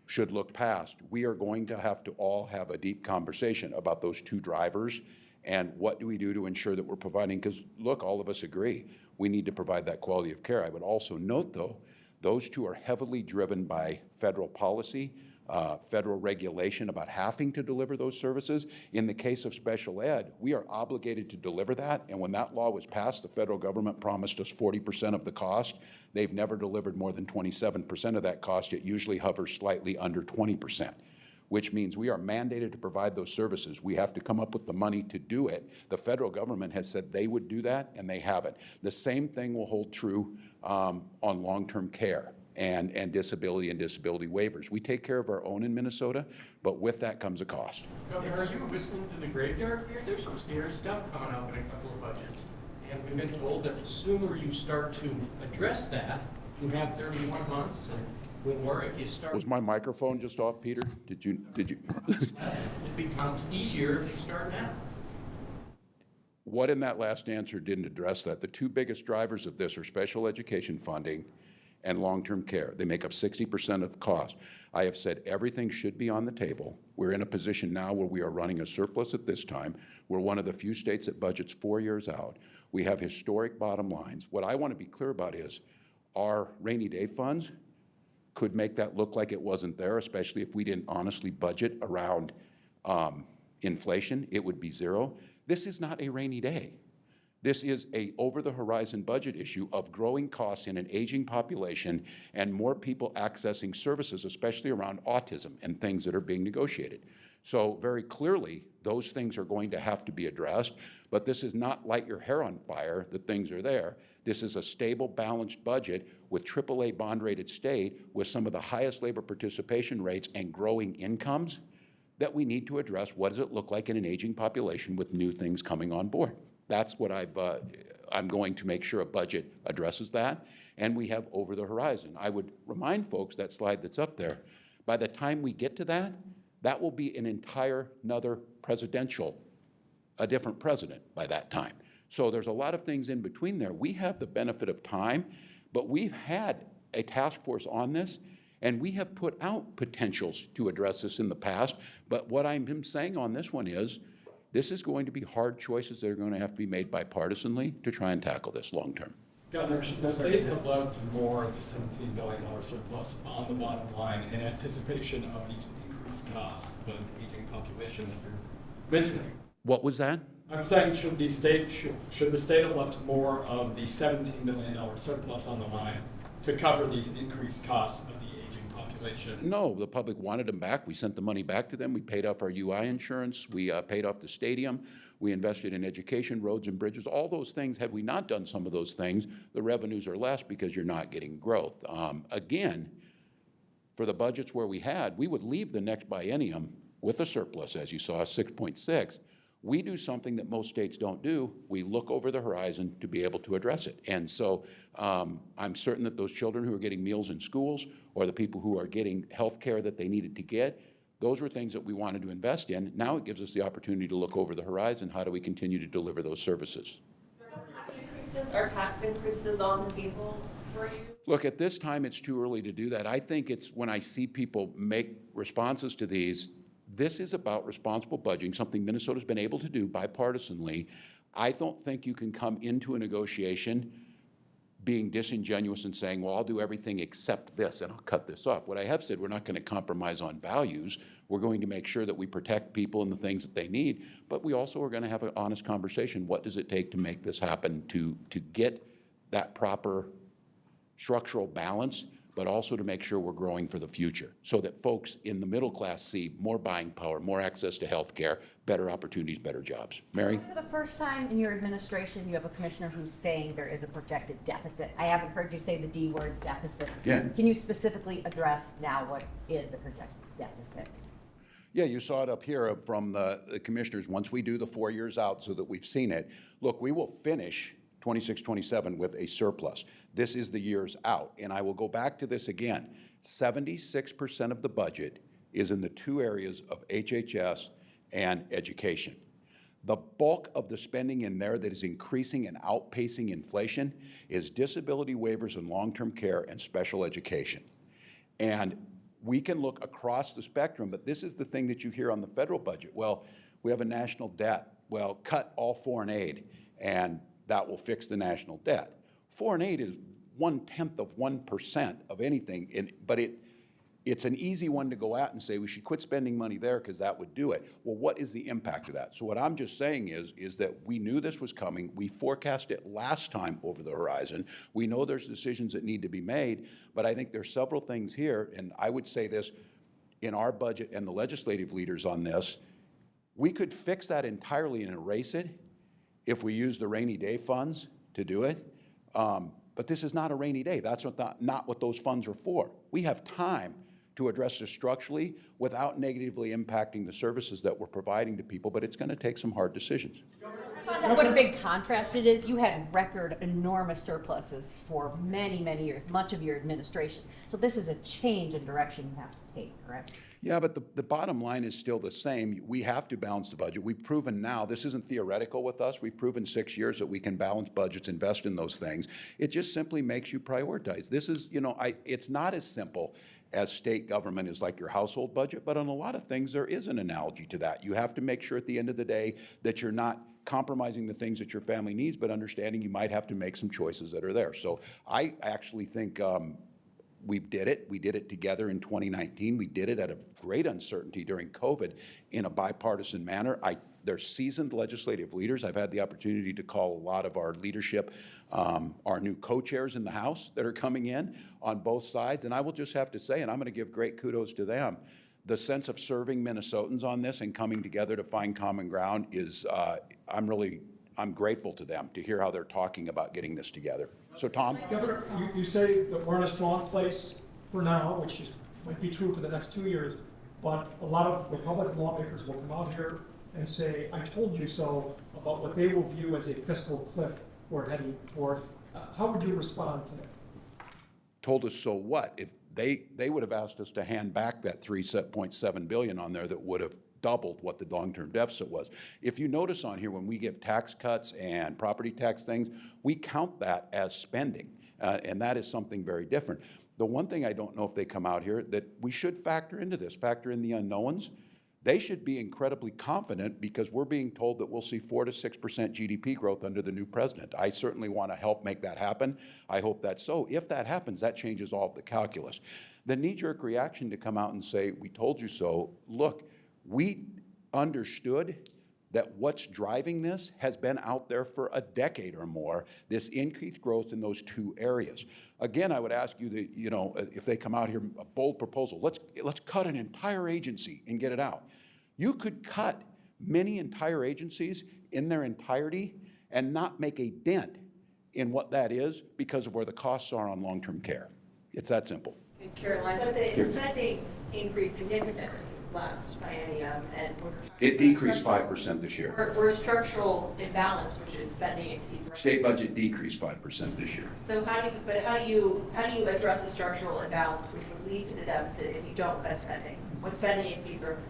should look past. We are going to have to all have a deep conversation about those two drivers and what do we do to ensure that we're providing, because look, all of us agree, we need to provide that quality of care. I would also note, though, those two are heavily driven by federal policy, federal regulation about having to deliver those services. In the case of special ed, we are obligated to deliver that, and when that law was passed, the federal government promised us 40% of the cost. They've never delivered more than 27% of that cost. It usually hovers slightly under 20%, which means we are mandated to provide those services. We have to come up with the money to do it. The federal government has said they would do that, and they haven't. The same thing will hold true on long-term care and disability waivers. We take care of our own in Minnesota, but with that comes a cost. Governor, are you listening to the graveyard here? There's some scary stuff coming up in a couple of budgets. And we've been told that the sooner you start to address that, you have 31 months, and or if you start, Was my microphone just off, Peter? Did you? it becomes easier if you start now. What in that last answer didn't address that? The two biggest drivers of this are special education funding and long-term care. They make up 60% of the cost. I have said everything should be on the table. We're in a position now where we are running a surplus at this time. We're one of the few states that budgets 4 years out. We have historic bottom lines. What I want to be clear about is our rainy day funds could make that look like it wasn't there, especially if we didn't honestly budget around inflation. It would be zero. This is not a rainy day. This is a over-the-horizon budget issue of growing costs in an aging population and more people accessing services, especially around autism and things that are being negotiated. So very clearly, those things are going to have to be addressed, but this is not light your hair on fire that things are there. This is a stable, balanced budget with AAA bond-rated state with some of the highest labor participation rates and growing incomes that we need to address. What does it look like in an aging population with new things coming on board? That's what I'm going to make sure a budget addresses that, and we have over the horizon. I would remind folks that slide that's up there, by the time we get to that, that will be an entire another a different president by that time. So there's a lot of things in between there. We have the benefit of time, but we've had a task force on this, and we have put out potentials to address this in the past. But what I'm saying on this one is, this is going to be hard choices that are going to have to be made bipartisanly to try and tackle this long term. Governor, should the state have left more of the $17 billion surplus on the bottom line in anticipation of these increased costs of an aging population that you're mentioning? What was that? I'm saying should the state have left more of the $17 billion surplus on the line to cover these increased costs of the aging population? No, the public wanted them back. We sent the money back to them. We paid off our UI insurance. We paid off the stadium. We invested in education, roads and bridges, all those things. Had we not done some of those things, the revenues are less because you're not getting growth. Again, for the budgets where we would leave the next biennium with a surplus, as you saw, 6.6. We do something that most states don't do. We look over the horizon to be able to address it. And so I'm certain that those children who are getting meals in schools or the people who are getting health care that they needed to get, those were things that we wanted to invest in. Now it gives us the opportunity to look over the horizon. How do we continue to deliver those services? Are tax increases on the table for you? Look, at this time, it's too early to do that. I think it's when I see people make responses to these, this is about responsible budgeting, something Minnesota's been able to do bipartisanly. I don't think you can come into a negotiation being disingenuous and saying, well, I'll do everything except this and I'll cut this off. What I have said, we're not going to compromise on values. We're going to make sure that we protect people and the things that they need, but we also are going to have an honest conversation. What does it take to make this happen, to get that proper structural balance, but also to make sure we're growing for the future so that folks in the middle class see more buying power, more access to health care, better opportunities, better jobs. Mary? For the first time in your administration, you have a commissioner who's saying there is a projected deficit. I haven't heard you say the D word, deficit. Yeah. Can you specifically address now what is a projected deficit? Yeah, you saw it up here from the commissioners. Once we do the 4 years out so that we've seen it, look, we will finish 26, 27 with a surplus. This is the years out. And I will go back to this again. 76% of the budget is in the two areas of HHS and education. The bulk of the spending in there that is increasing and outpacing inflation is disability waivers and long-term care and special education. And we can look across the spectrum, but this is the thing that you hear on the federal budget. Well, we have a national debt. Well, cut all foreign aid, and that will fix the national debt. Foreign aid is 0.1% of anything, but it's an easy one to go out and say we should quit spending money there because that would do it. Well, what is the impact of that? So what I'm just saying is that we knew this was coming. We forecast it last time over the horizon. We know there's decisions that need to be made, but I think there's several things here, and I would say this in our budget and the legislative leaders on this, we could fix that entirely and erase it if we use the rainy day funds to do it. But this is not a rainy day. That's not what those funds are for. We have time to address this structurally without negatively impacting the services that we're providing to people, but it's going to take some hard decisions. What a big contrast it is. You had record enormous surpluses for many, many years, much of your administration. So this is a change in direction you have to take, correct? Yeah, but the bottom line is still the same. We have to balance the budget. We've proven now, this isn't theoretical with us. We've proven 6 years that we can balance budgets, invest in those things. It just simply makes you prioritize. This is, it's not as simple as state government is like your household budget, but on a lot of things there is an analogy to that. You have to make sure at the end of the day that you're not compromising the things that your family needs, but understanding you might have to make some choices that are there. So I actually think we did it. We did it together in 2019. We did it at a great uncertainty during COVID in a bipartisan manner. They're seasoned legislative leaders. I've had the opportunity to call a lot of our leadership, our new co-chairs in the House that are coming in on both sides. And I will just have to say, and I'm going to give great kudos to them, the sense of serving Minnesotans on this and coming together to find common ground is, I'm grateful to them to hear how they're talking about getting this together. So Tom? Governor, you say that we're in a strong place for now, which might be true for the next 2 years, but a lot of Republican lawmakers will come out here and say, I told you so, about what they will view as a fiscal cliff we're heading towards. How would you respond to that? Told us so what? If they would have asked us to hand back that $3.7 billion on there that would have doubled what the long-term deficit was. If you notice on here, when we give tax cuts and property tax things, we count that as spending, and that is something very different. The one thing I don't know if they come out here that we should factor into this, factor in the unknowns. They should be incredibly confident because we're being told that we'll see 4 to 6% GDP growth under the new president. I certainly want to help make that happen. I hope that's so. If that happens, that changes all of the calculus. The knee-jerk reaction to come out and say, we told you so, look, we understood that what's driving this has been out there for a decade or more, this increased growth in those two areas. Again, I would ask you that, if they come out here, a bold proposal, let's cut an entire agency and get it out. You could cut many entire agencies in their entirety and not make a dent in what that is because of where the costs are on long-term care. It's that simple. Caroline, but the spending increased significantly last biennium, and It decreased 5% this year. we're structural imbalance, which is spending exceeds. State budget decreased 5% this year. So how do you address the structural imbalance, which would lead to the deficit if you don't cut spending? When spending exceeds revenues?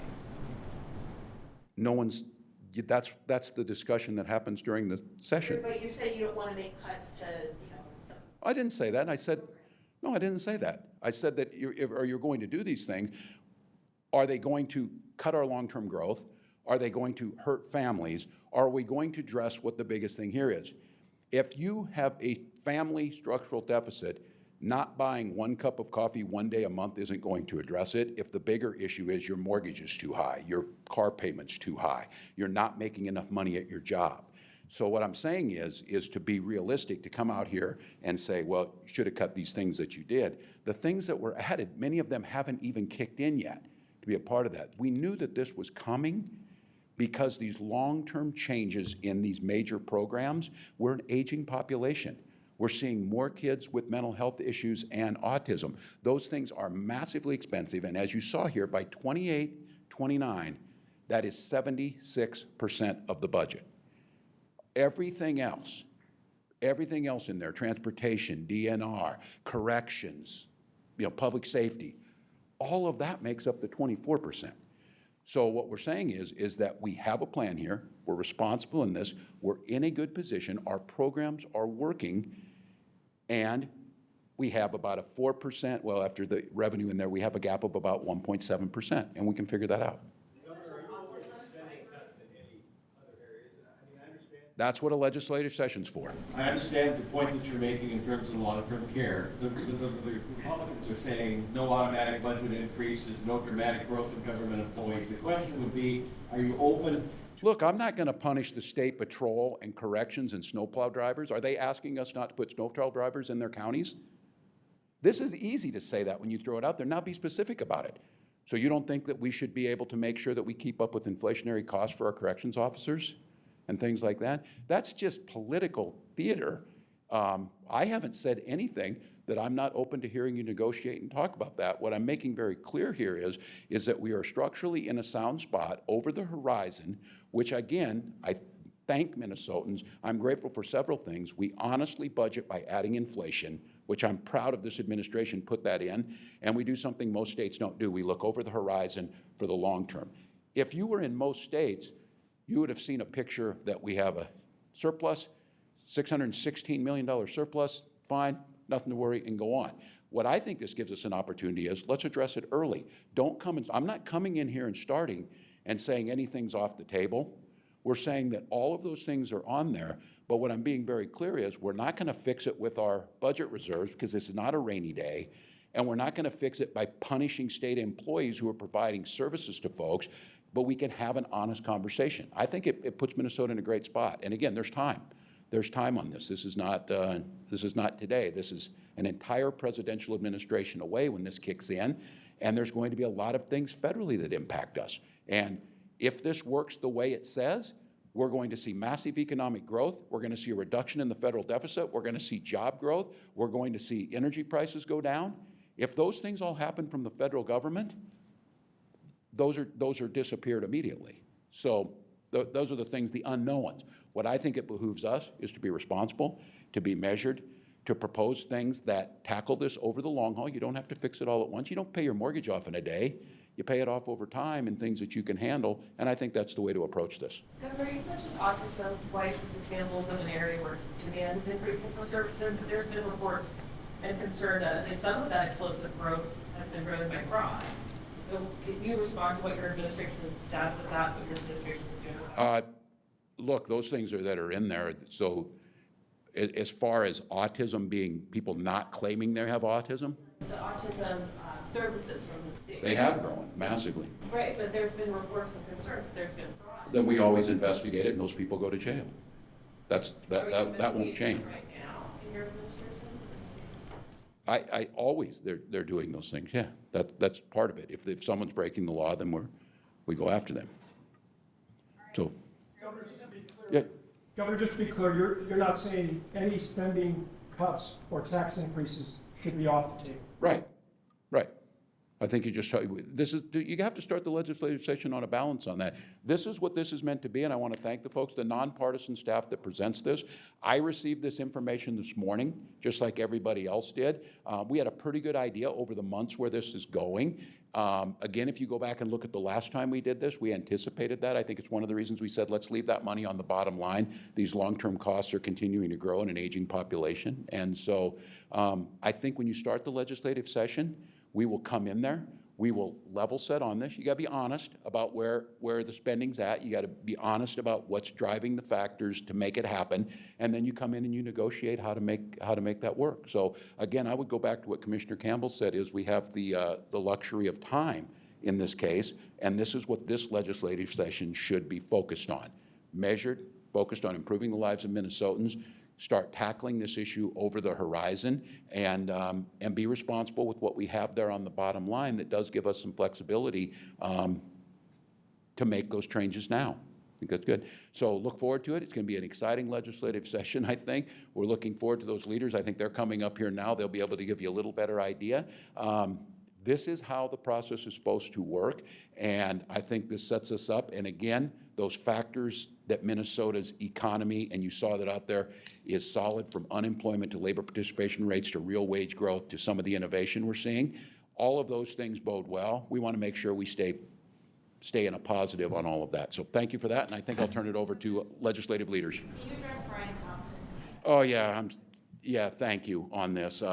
That's the discussion that happens during the session. But you say you don't want to make cuts to, some. I didn't say that. I said, no, I didn't say that. I said that you're going to do these things. Are they going to cut our long-term growth? Are they going to hurt families? Are we going to address what the biggest thing here is? If you have a family structural deficit, not buying 1 cup of coffee 1 day a month isn't going to address it. If the bigger issue is your mortgage is too high, your car payment's too high, you're not making enough money at your job. So what I'm saying is to be realistic, to come out here and say, well, you should have cut these things that you did. The things that were added, many of them haven't even kicked in yet to be a part of that. We knew that this was coming because these long-term changes in these major programs, we're an aging population. We're seeing more kids with mental health issues and autism. Those things are massively expensive, and as you saw here, by 28, 29, that is 76% of the budget. Everything else in there, transportation, DNR, corrections, public safety, all of that makes up the 24%. So what we're saying is that we have a plan here, we're responsible in this, we're in a good position, our programs are working, and we have about a 4%, well, after the revenue in there, we have a gap of about 1.7%, and we can figure that out. That's what a legislative session's for. I understand the point that you're making in terms of long-term care. The Republicans are saying no automatic budget increases, no dramatic growth in government employees. The question would be, are you open? Look, I'm not going to punish the state patrol and corrections and snowplow drivers. Are they asking us not to put snowplow drivers in their counties? This is easy to say that when you throw it out there, not be specific about it. So you don't think that we should be able to make sure that we keep up with inflationary costs for our corrections officers and things like that? That's just political theater. I haven't said anything that I'm not open to hearing you negotiate and talk about that. What I'm making very clear here is that we are structurally in a sound spot over the horizon, which again, I thank Minnesotans. I'm grateful for several things. We honestly budget by adding inflation, which I'm proud of this administration put that in, and we do something most states don't do. We look over the horizon for the long term. If you were in most states, you would have seen a picture that we have a surplus, $616 million surplus, fine, nothing to worry, and go on. What I think this gives us an opportunity is, let's address it early. Don't come in, I'm not coming in here and starting and saying anything's off the table. We're saying that all of those things are on there, but what I'm being very clear is we're not going to fix it with our budget reserves because this is not a rainy day, and we're not going to fix it by punishing state employees who are providing services to folks, but we can have an honest conversation. I think it puts Minnesota in a great spot. And again, there's time. There's time on this. This is not today. This is an entire presidential administration away when this kicks in, and there's going to be a lot of things federally that impact us. And if this works the way it says, we're going to see massive economic growth. We're going to see a reduction in the federal deficit. We're going to see job growth. We're going to see energy prices go down. If those things all happen from the federal government, those are disappeared immediately. So those are the things, the unknowns. What I think it behooves us is to be responsible, to be measured, to propose things that tackle this over the long haul. You don't have to fix it all at once. You don't pay your mortgage off in a day. You pay it off over time in things that you can handle, and I think that's the way to approach this. Governor, you mentioned autism twice as examples of an area where demand is increasing for services, but there's been reports and concern that some of that explosive growth has been driven by fraud. So can you respond to what your administration's status of that, what your administration is doing? Look, those things that are in there. So as far as autism being people not claiming they have autism? The autism services from the state. They have grown massively. Right, but there's been reports of concern that there's been fraud. Then we always investigate it and those people go to jail. That won't change. Right now in your administration? I always, they're doing those things, yeah. That's part of it. If someone's breaking the law, then we go after them. So. Governor, just to be clear, Yeah. Governor, just to be clear, you're not saying any spending cuts or tax increases should be off the table. Right. I think you have to start the legislative session on a balance on that. This is what this is meant to be, and I want to thank the folks, the nonpartisan staff that presents this. I received this information this morning, just like everybody else did. We had a pretty good idea over the months where this is going. Again, if you go back and look at the last time we did this, we anticipated that. I think it's one of the reasons we said, let's leave that money on the bottom line. These long-term costs are continuing to grow in an aging population. And so I think when you start the legislative session, we will come in there. We will level set on this. You got to be honest about where the spending's at. You got to be honest about what's driving the factors to make it happen, and then you come in and you negotiate how to make that work. So again, I would go back to what Commissioner Campbell said: is we have the luxury of time in this case, and this is what this legislative session should be focused on: measured, focused on improving the lives of Minnesotans. Start tackling this issue over the horizon, and be responsible with what we have there on the bottom line that does give us some flexibility to make those changes now. I think that's good. So look forward to it. It's going to be an exciting legislative session, I think. We're looking forward to those leaders. I think they're coming up here now. They'll be able to give you a little better idea. This is how the process is supposed to work, and I think this sets us up. And again, those factors that Minnesota's economy, and you saw that out there, is solid, from unemployment to labor participation rates to real wage growth to some of the innovation we're seeing. All of those things bode well. We want to make sure we stay in a positive on all of that. So thank you for that, and I think I'll turn it over to legislative leaders. Can you address Brian Thompson? Oh, yeah, thank you on this.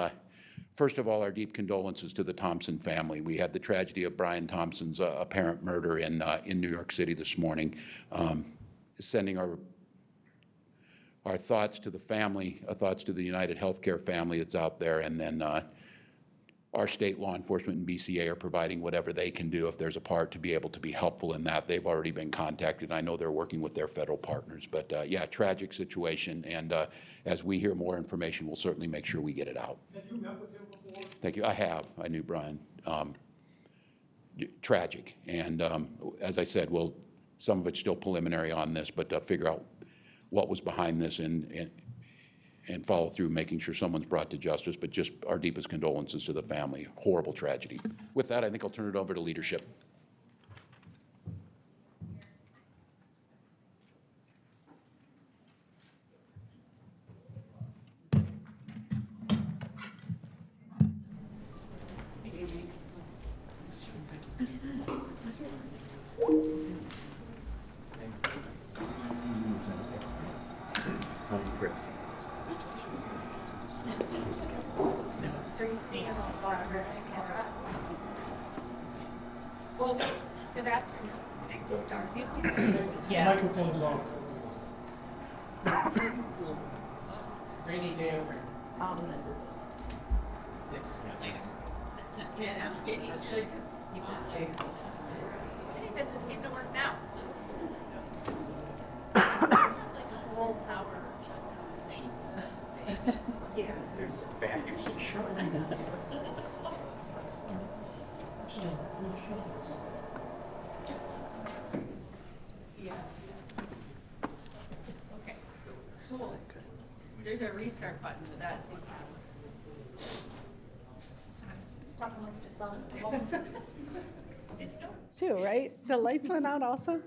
First of all, our deep condolences to the Thompson family. We had the tragedy of Brian Thompson's apparent murder in New York City this morning. Sending our thoughts to the family, our thoughts to the United Healthcare family that's out there, and then our state law enforcement and BCA are providing whatever they can do if there's a part to be able to be helpful in that. They've already been contacted. I know they're working with their federal partners. But yeah, tragic situation. And as we hear more information, we'll certainly make sure we get it out. Have you met with him before? Thank you. I have. I knew Brian. Tragic. And as I said, some of it's still preliminary on this, but figure out what was behind this and follow through, making sure someone's brought to justice, but just our deepest condolences to the family. Horrible tragedy. With that, I think I'll turn it over to leadership. Well, good afternoon. Microphone's off. Rainy day over. It doesn't seem to work now. Full power. Yes, there's batteries. Okay. Cool. There's a restart button, but that seems Too, right? The lights went out also?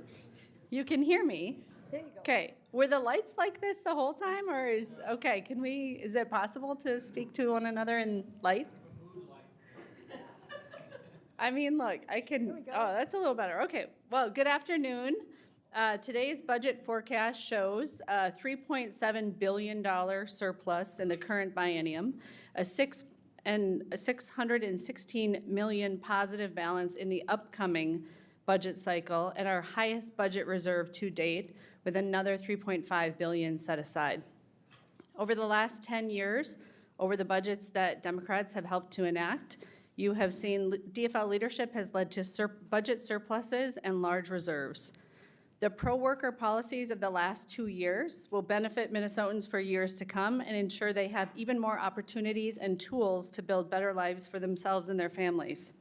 You can hear me? There you go. Okay, were the lights like this the whole time, or is it possible to speak to one another in light? I mean, look, I can, oh, that's a little better. Okay, well, good afternoon. Today's budget forecast shows a $3.7 billion surplus in the current biennium, a 616 million positive balance in the upcoming budget cycle, and our highest budget reserve to date, with another $3.5 billion set aside. Over the last 10 years, over the budgets that Democrats have helped to enact, you have seen DFL leadership has led to budget surpluses and large reserves. The pro-worker policies of the last 2 years will benefit Minnesotans for years to come and ensure they have even more opportunities and tools to build better lives for themselves and their families.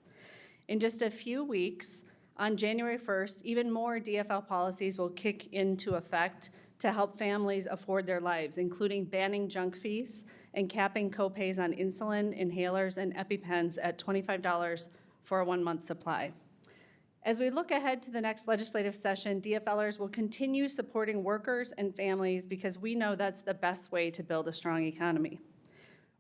In just a few weeks, on January 1st, even more DFL policies will kick into effect to help families afford their lives, including banning junk fees and capping copays on insulin, inhalers, and EpiPens at $25 for a 1-month supply. As we look ahead to the next legislative session, DFLers will continue supporting workers and families because we know that's the best way to build a strong economy.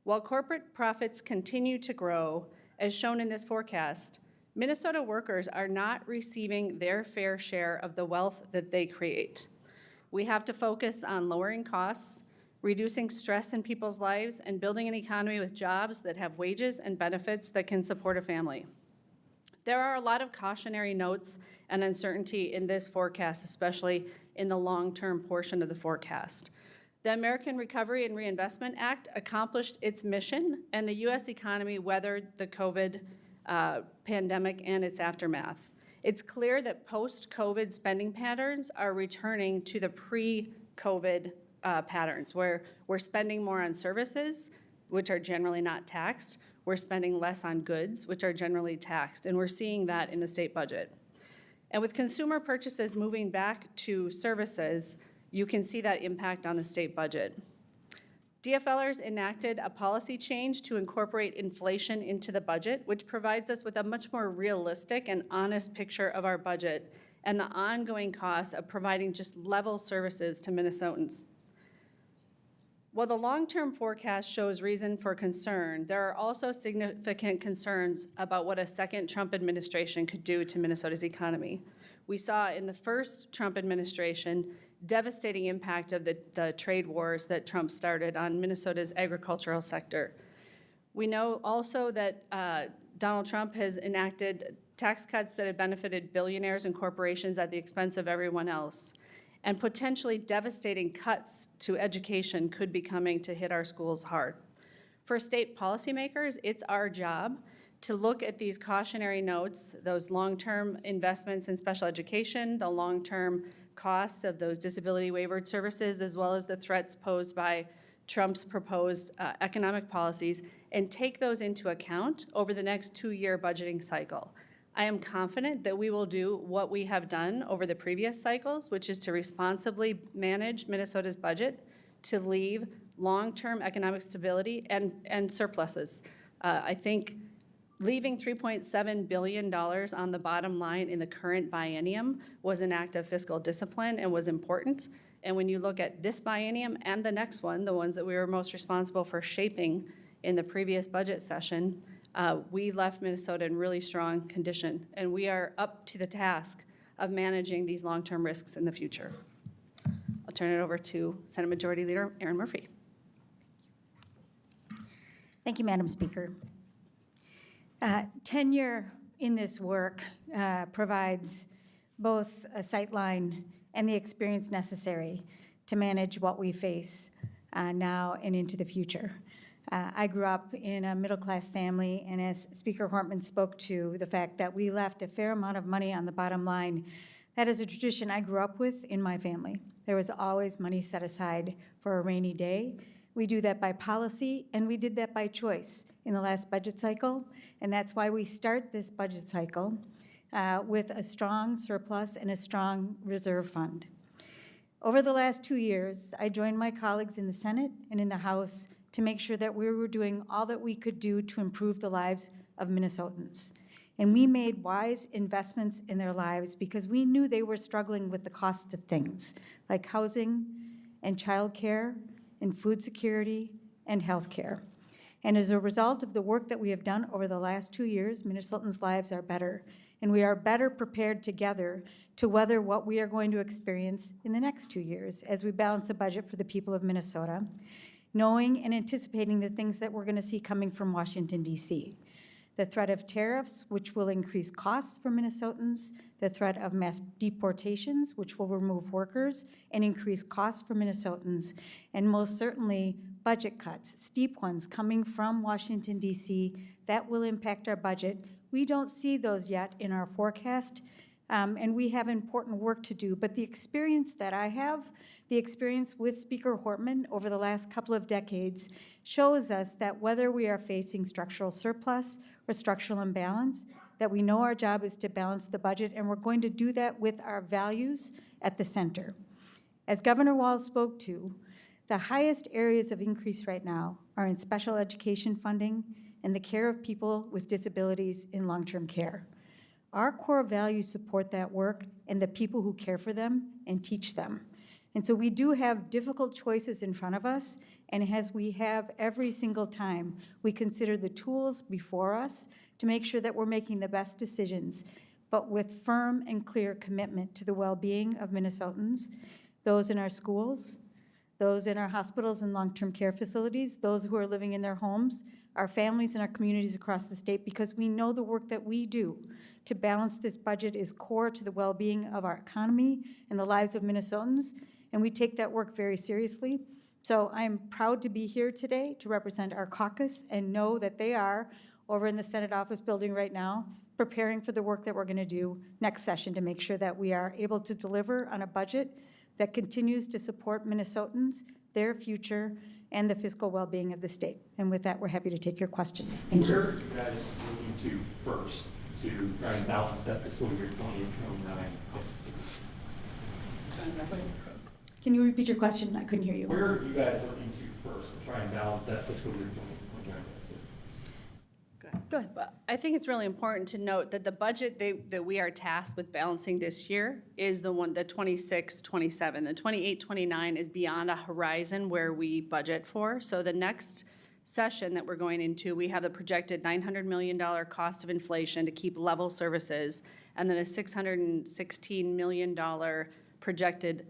While corporate profits continue to grow, as shown in this forecast, Minnesota workers are not receiving their fair share of the wealth that they create. We have to focus on lowering costs, reducing stress in people's lives, and building an economy with jobs that have wages and benefits that can support a family. There are a lot of cautionary notes and uncertainty in this forecast, especially in the long-term portion of the forecast. The American Recovery and Reinvestment Act accomplished its mission, and the U.S. economy weathered the COVID pandemic and its aftermath. It's clear that post-COVID spending patterns are returning to the pre-COVID patterns, where we're spending more on services, which are generally not taxed. We're spending less on goods, which are generally taxed, and we're seeing that in the state budget. And with consumer purchases moving back to services, you can see that impact on the state budget. DFLers enacted a policy change to incorporate inflation into the budget, which provides us with a much more realistic and honest picture of our budget and the ongoing costs of providing just level services to Minnesotans. While the long-term forecast shows reason for concern, there are also significant concerns about what a second Trump administration could do to Minnesota's economy. We saw in the first Trump administration devastating impact of the trade wars that Trump started on Minnesota's agricultural sector. We know also that Donald Trump has enacted tax cuts that have benefited billionaires and corporations at the expense of everyone else. And potentially devastating cuts to education could be coming to hit our schools hard. For state policymakers, it's our job to look at these cautionary notes, those long-term investments in special education, the long-term costs of those disability waivered services, as well as the threats posed by Trump's proposed economic policies, and take those into account over the next 2-year budgeting cycle. I am confident that we will do what we have done over the previous cycles, which is to responsibly manage Minnesota's budget to leave long-term economic stability and surpluses. I think leaving $3.7 billion on the bottom line in the current biennium was an act of fiscal discipline and was important. And when you look at this biennium and the next one, the ones that we were most responsible for shaping in the previous budget session, we left Minnesota in really strong condition, and we are up to the task of managing these long-term risks in the future. I'll turn it over to Senate Majority Leader Erin Murphy. Thank you, Madam Speaker. Tenure in this work provides both a sightline and the experience necessary to manage what we face now and into the future. I grew up in a middle-class family, and as Speaker Hortman spoke to the fact that we left a fair amount of money on the bottom line, that is a tradition I grew up with in my family. There was always money set aside for a rainy day. We do that by policy, and we did that by choice in the last budget cycle, and that's why we start this budget cycle with a strong surplus and a strong reserve fund. Over the last 2 years, I joined my colleagues in the Senate and in the House to make sure that we were doing all that we could do to improve the lives of Minnesotans. And we made wise investments in their lives because we knew they were struggling with the cost of things like housing and childcare and food security and health care. And as a result of the work that we have done over the last 2 years, Minnesotans' lives are better, and we are better prepared together to weather what we are going to experience in the next 2 years as we balance a budget for the people of Minnesota, knowing and anticipating the things that we're going to see coming from Washington, D.C. The threat of tariffs, which will increase costs for Minnesotans, the threat of mass deportations, which will remove workers and increase costs for Minnesotans, and most certainly budget cuts, steep ones coming from Washington, D.C., that will impact our budget. We don't see those yet in our forecast, and we have important work to do. But the experience that I have, the experience with Speaker Hortman over the last couple of decades, shows us that whether we are facing structural surplus or structural imbalance, that we know our job is to balance the budget, and we're going to do that with our values at the center. As Governor Walz spoke to, the highest areas of increase right now are in special education funding and the care of people with disabilities in long-term care. Our core values support that work and the people who care for them and teach them. And so we do have difficult choices in front of us, and as we have every single time, we consider the tools before us to make sure that we're making the best decisions, but with firm and clear commitment to the well-being of Minnesotans, those in our schools, those in our hospitals and long-term care facilities, those who are living in their homes, our families and our communities across the state, because we know the work that we do to balance this budget is core to the well-being of our economy and the lives of Minnesotans, and we take that work very seriously. So I'm proud to be here today to represent our caucus and know that they are over in the Senate office building right now, preparing for the work that we're going to do next session to make sure that we are able to deliver on a budget that continues to support Minnesotans, their future, and the fiscal well-being of the state. And with that, we're happy to take your questions. Thank you. Where are you guys looking to first to try and balance that fiscal year 2029? Can you repeat your question? I couldn't hear you. Where are you guys looking to first to try and balance that fiscal year 2029 deficit? Go ahead. Well, I think it's really important to note that the budget that we are tasked with balancing this year is the 26-27. The 28-29 is beyond a horizon where we budget for. So the next session that we're going into, we have the projected $900 million cost of inflation to keep level services, and then a $616 million projected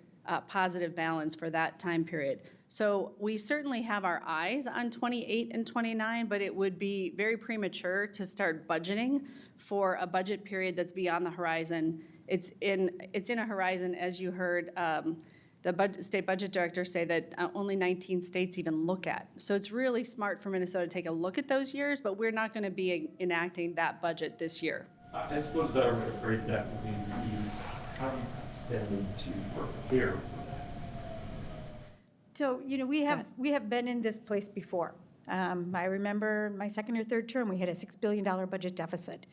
positive balance for that time period. So we certainly have our eyes on 28 and 29, but it would be very premature to start budgeting for a budget period that's beyond the horizon. It's in a horizon, as you heard the state budget director say, that only 19 states even look at. So it's really smart for Minnesota to take a look at those years, but we're not going to be enacting that budget this year. I suppose better way to break that would be to use how you spend to prepare. So, we have been in this place before. I remember my second or third term, we had a $6 billion budget deficit.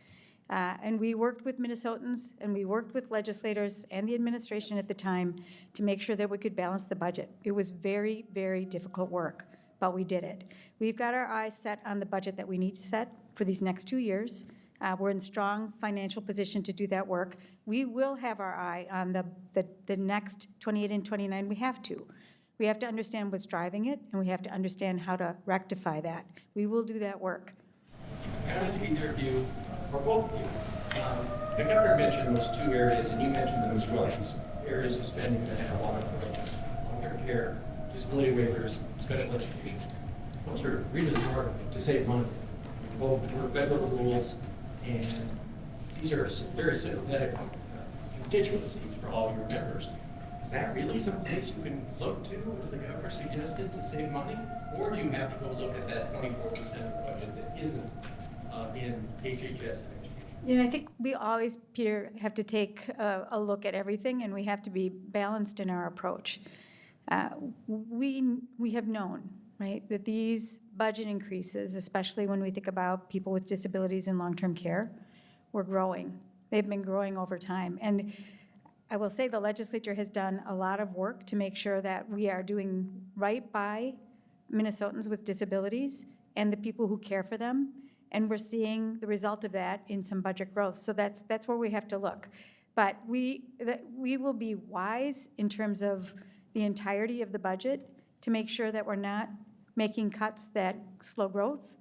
And we worked with Minnesotans, and we worked with legislators and the administration at the time to make sure that we could balance the budget. It was very, very difficult work, but we did it. We've got our eyes set on the budget that we need to set for these next 2 years. We're in strong financial position to do that work. We will have our eye on the next 28 and 29. We have to. We have to understand what's driving it, and we have to understand how to rectify that. We will do that work. I want to either of you, or both of you. The governor mentioned those two areas, and you mentioned them as well, these areas of spending that have a lot of long-term care, disability waivers, special education. Those are really hard to save money, both for federal rules, and these are very sympathetic constituencies for all your members. Is that really some place you can look to, as the governor suggested, to save money? Or do you have to go look at that 24% of the budget that isn't in HHS and education? I think we always, Peter, have to take a look at everything, and we have to be balanced in our approach. We have known, right, that these budget increases, especially when we think about people with disabilities in long-term care, were growing. They've been growing over time. And I will say the legislature has done a lot of work to make sure that we are doing right by Minnesotans with disabilities and the people who care for them. And we're seeing the result of that in some budget growth. So that's where we have to look. But we will be wise in terms of the entirety of the budget to make sure that we're not making cuts that slow growth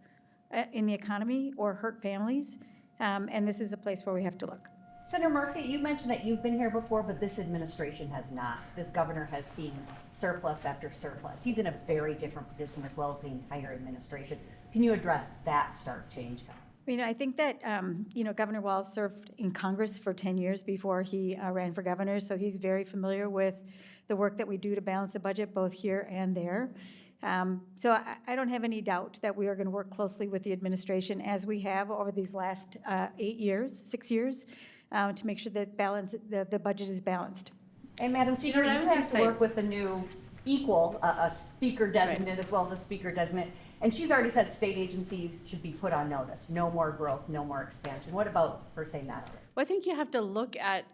in the economy or hurt families. And this is a place where we have to look. Senator Murphy, you mentioned that you've been here before, but this administration has not. This governor has seen surplus after surplus. He's in a very different position as well as the entire administration. Can you address that stark change? I think that, Governor Walz served in Congress for 10 years before he ran for governor, so he's very familiar with the work that we do to balance the budget both here and there. So I don't have any doubt that we are going to work closely with the administration as we have over these last 6 years, to make sure that the budget is balanced. And Madam Speaker, you have to work with the new a speaker designate as well as a speaker designate. And she's already said state agencies should be put on notice. No more growth, no more expansion. What about her saying that? Well, I think you have to look at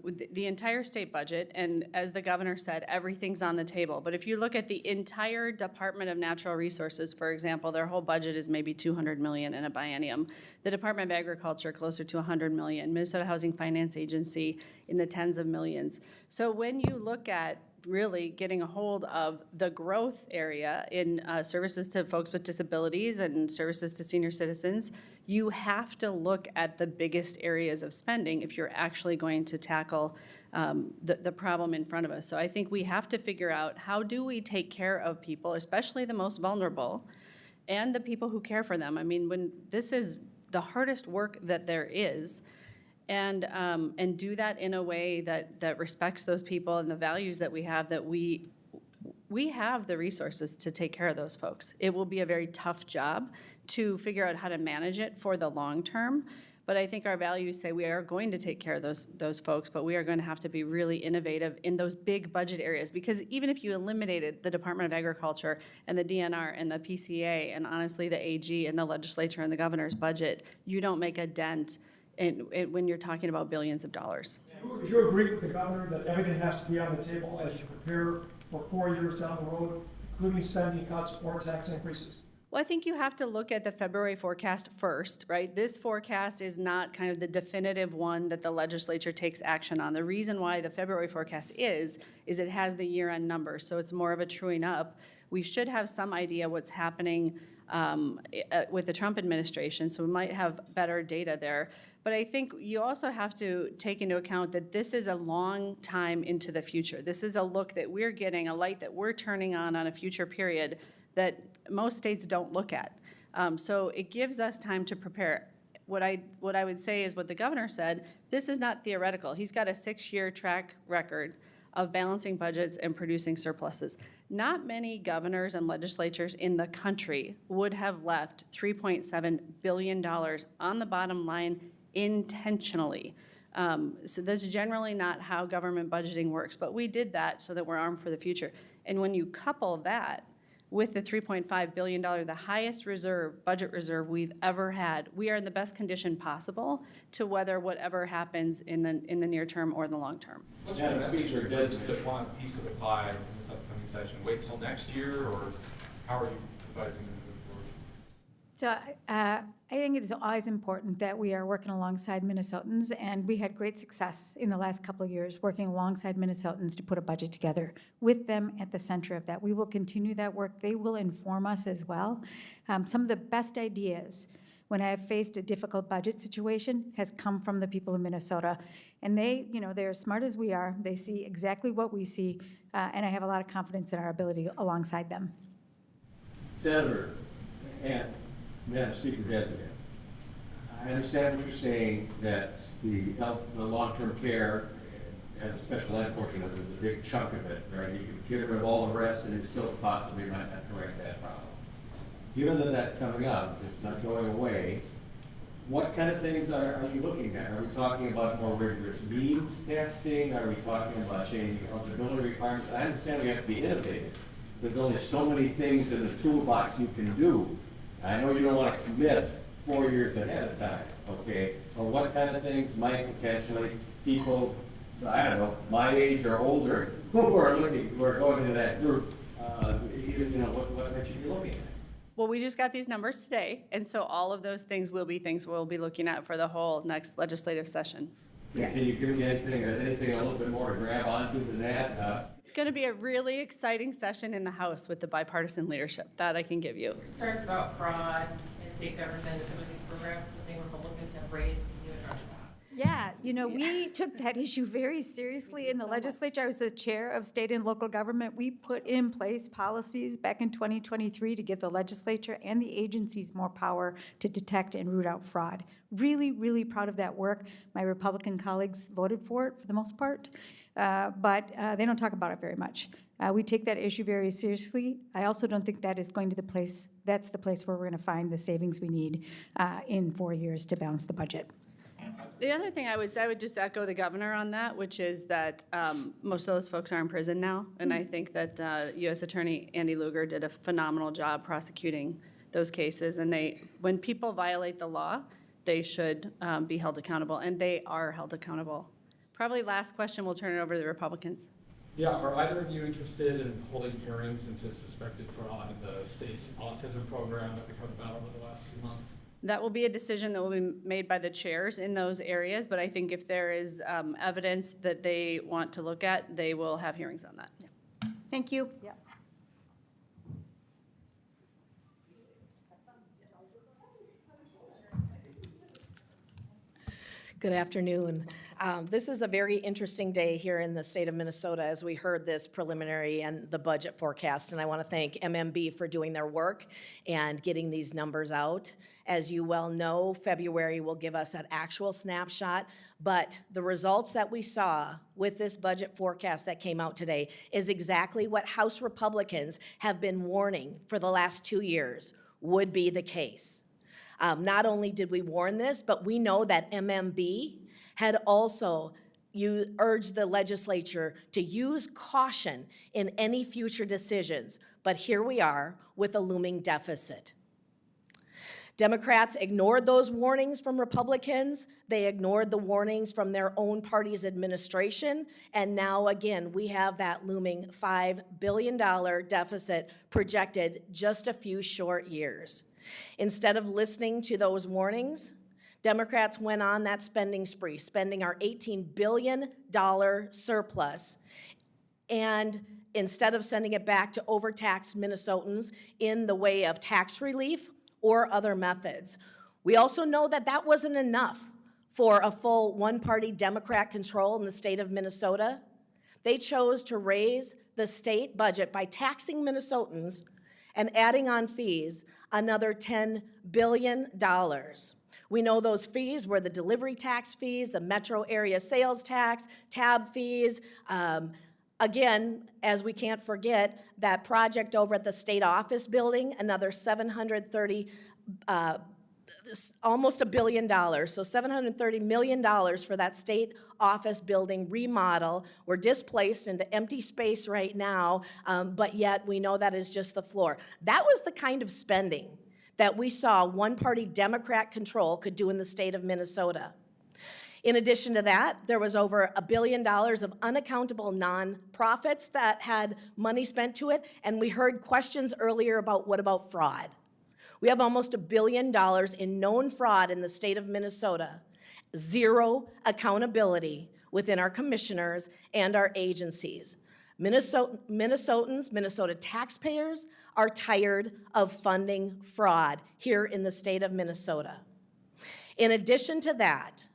the entire state budget, and as the governor said, everything's on the table. But if you look at the entire Department of Natural Resources, for example, their whole budget is maybe $200 million in a biennium. The Department of Agriculture, closer to $100 million. Minnesota Housing Finance Agency in the tens of millions. So when you look at really getting a hold of the growth area in services to folks with disabilities and services to senior citizens, you have to look at the biggest areas of spending if you're actually going to tackle the problem in front of us. So I think we have to figure out, how do we take care of people, especially the most vulnerable, and the people who care for them. I mean, when this is the hardest work that there is, and do that in a way that respects those people and the values that we have, that we have the resources to take care of those folks. It will be a very tough job to figure out how to manage it for the long term, but I think our values say we are going to take care of those folks, but we are going to have to be really innovative in those big budget areas, because even if you eliminated the Department of Agriculture and the DNR and the PCA and honestly the AG and the legislature and the governor's budget, you don't make a dent when you're talking about billions of dollars. Would you agree with the governor that everything has to be on the table as you prepare for 4 years down the road, including spending cuts or tax increases? Well, I think you have to look at the February forecast first, right? This forecast is not kind of the definitive one that the legislature takes action on. The reason why the February forecast is it has the year-end numbers, so it's more of a truing up. We should have some idea what's happening with the Trump administration, so we might have better data there. But I think you also have to take into account that this is a long time into the future. This is a look that we're getting, a light that we're turning on a future period that most states don't look at. So it gives us time to prepare. What I would say is what the governor said, this is not theoretical. He's got a 6-year track record of balancing budgets and producing surpluses. Not many governors and legislatures in the country would have left $3.7 billion on the bottom line intentionally. So that's generally not how government budgeting works, but we did that so that we're armed for the future. And when you couple that with the $3.5 billion, the highest budget reserve we've ever had, we are in the best condition possible to weather whatever happens in the near term or the long term. What's your message, or does the one piece of the pie in this upcoming session wait till next year, or how are you advising them to move forward? So I think it is always important that we are working alongside Minnesotans, and we had great success in the last couple of years working alongside Minnesotans to put a budget together with them at the center of that. We will continue that work. They will inform us as well. Some of the best ideas when I have faced a difficult budget situation has come from the people of Minnesota. And they're as smart as we are. They see exactly what we see, and I have a lot of confidence in our ability alongside them. Senator, and Madam Speaker Designate, I understand what you're saying, that the long-term care and the special ed portion of it is a big chunk of it, right? You can get rid of all the rest and it still possibly might not correct that problem. Given that that's coming up, it's not going away, what kind of things are you looking at? Are we talking about more rigorous needs testing? Are we talking about changing eligibility requirements? I understand we have to be innovative. There's only so many things in the toolbox you can do. I know you don't want to commit 4 years ahead of time, okay? Or what kind of things might potentially people, I don't know, my age or older, who are going into that group, what might you be looking at? Well, we just got these numbers today, and so all of those things will be things we'll be looking at for the whole next legislative session. Yeah. Can you give me anything a little bit more to grab onto than that? It's going to be a really exciting session in the House with the bipartisan leadership. That I can give you. Concerns about fraud in state government and some of these programs, I think Republicans have raised, you address that. Yeah, we took that issue very seriously in the legislature. I was the chair of state and local government. We put in place policies back in 2023 to give the legislature and the agencies more power to detect and root out fraud. Really, really proud of that work. My Republican colleagues voted for it for the most part, but they don't talk about it very much. We take that issue very seriously. I also don't think that is going to that's the place where we're going to find the savings we need in 4 years to balance the budget. The other thing I would just echo the governor on that, which is that most of those folks are in prison now, and I think that U.S. Attorney Andy Lugar did a phenomenal job prosecuting those cases. And when people violate the law, they should be held accountable, and they are held accountable. Probably last question, we'll turn it over to the Republicans. Yeah, are either of you interested in holding hearings into suspected fraud in the state's autism program that we've heard about over the last few months? That will be a decision that will be made by the chairs in those areas, but I think if there is evidence that they want to look at, they will have hearings on that. Yeah. Thank you. Yeah. Good afternoon. This is a very interesting day here in the state of Minnesota as we heard this preliminary and the budget forecast. And I want to thank MMB for doing their work and getting these numbers out. As you well know, February will give us that actual snapshot. But the results that we saw with this budget forecast that came out today is exactly what House Republicans have been warning for the last 2 years would be the case. Not only did we warn this, but we know that MMB had also urged the legislature to use caution in any future decisions. But here we are with a looming deficit. Democrats ignored those warnings from Republicans. They ignored the warnings from their own party's administration. And now, again, we have that looming $5 billion deficit projected just a few short years. Instead of listening to those warnings, Democrats went on that spending spree, spending our $18 billion surplus. And instead of sending it back to overtaxed Minnesotans in the way of tax relief or other methods. We also know that that wasn't enough for a full one-party Democrat control in the state of Minnesota. They chose to raise the state budget by taxing Minnesotans and adding on fees another $10 billion. We know those fees were the delivery tax fees, the metro area sales tax, tab fees. Again, as we can't forget, that project over at the state office building, another $730, almost $1 billion. So $730 million for that state office building remodel. We're displaced into empty space right now, but yet we know that is just the floor. That was the kind of spending that we saw one-party Democrat control could do in the state of Minnesota. In addition to that, there was over $1 billion of unaccountable nonprofits that had money spent to it, and we heard questions earlier about what about fraud. We have almost $1 billion in known fraud in the state of Minnesota. Zero accountability within our commissioners and our agencies. Minnesotans, Minnesota taxpayers are tired of funding fraud here in the state of Minnesota. In addition to that,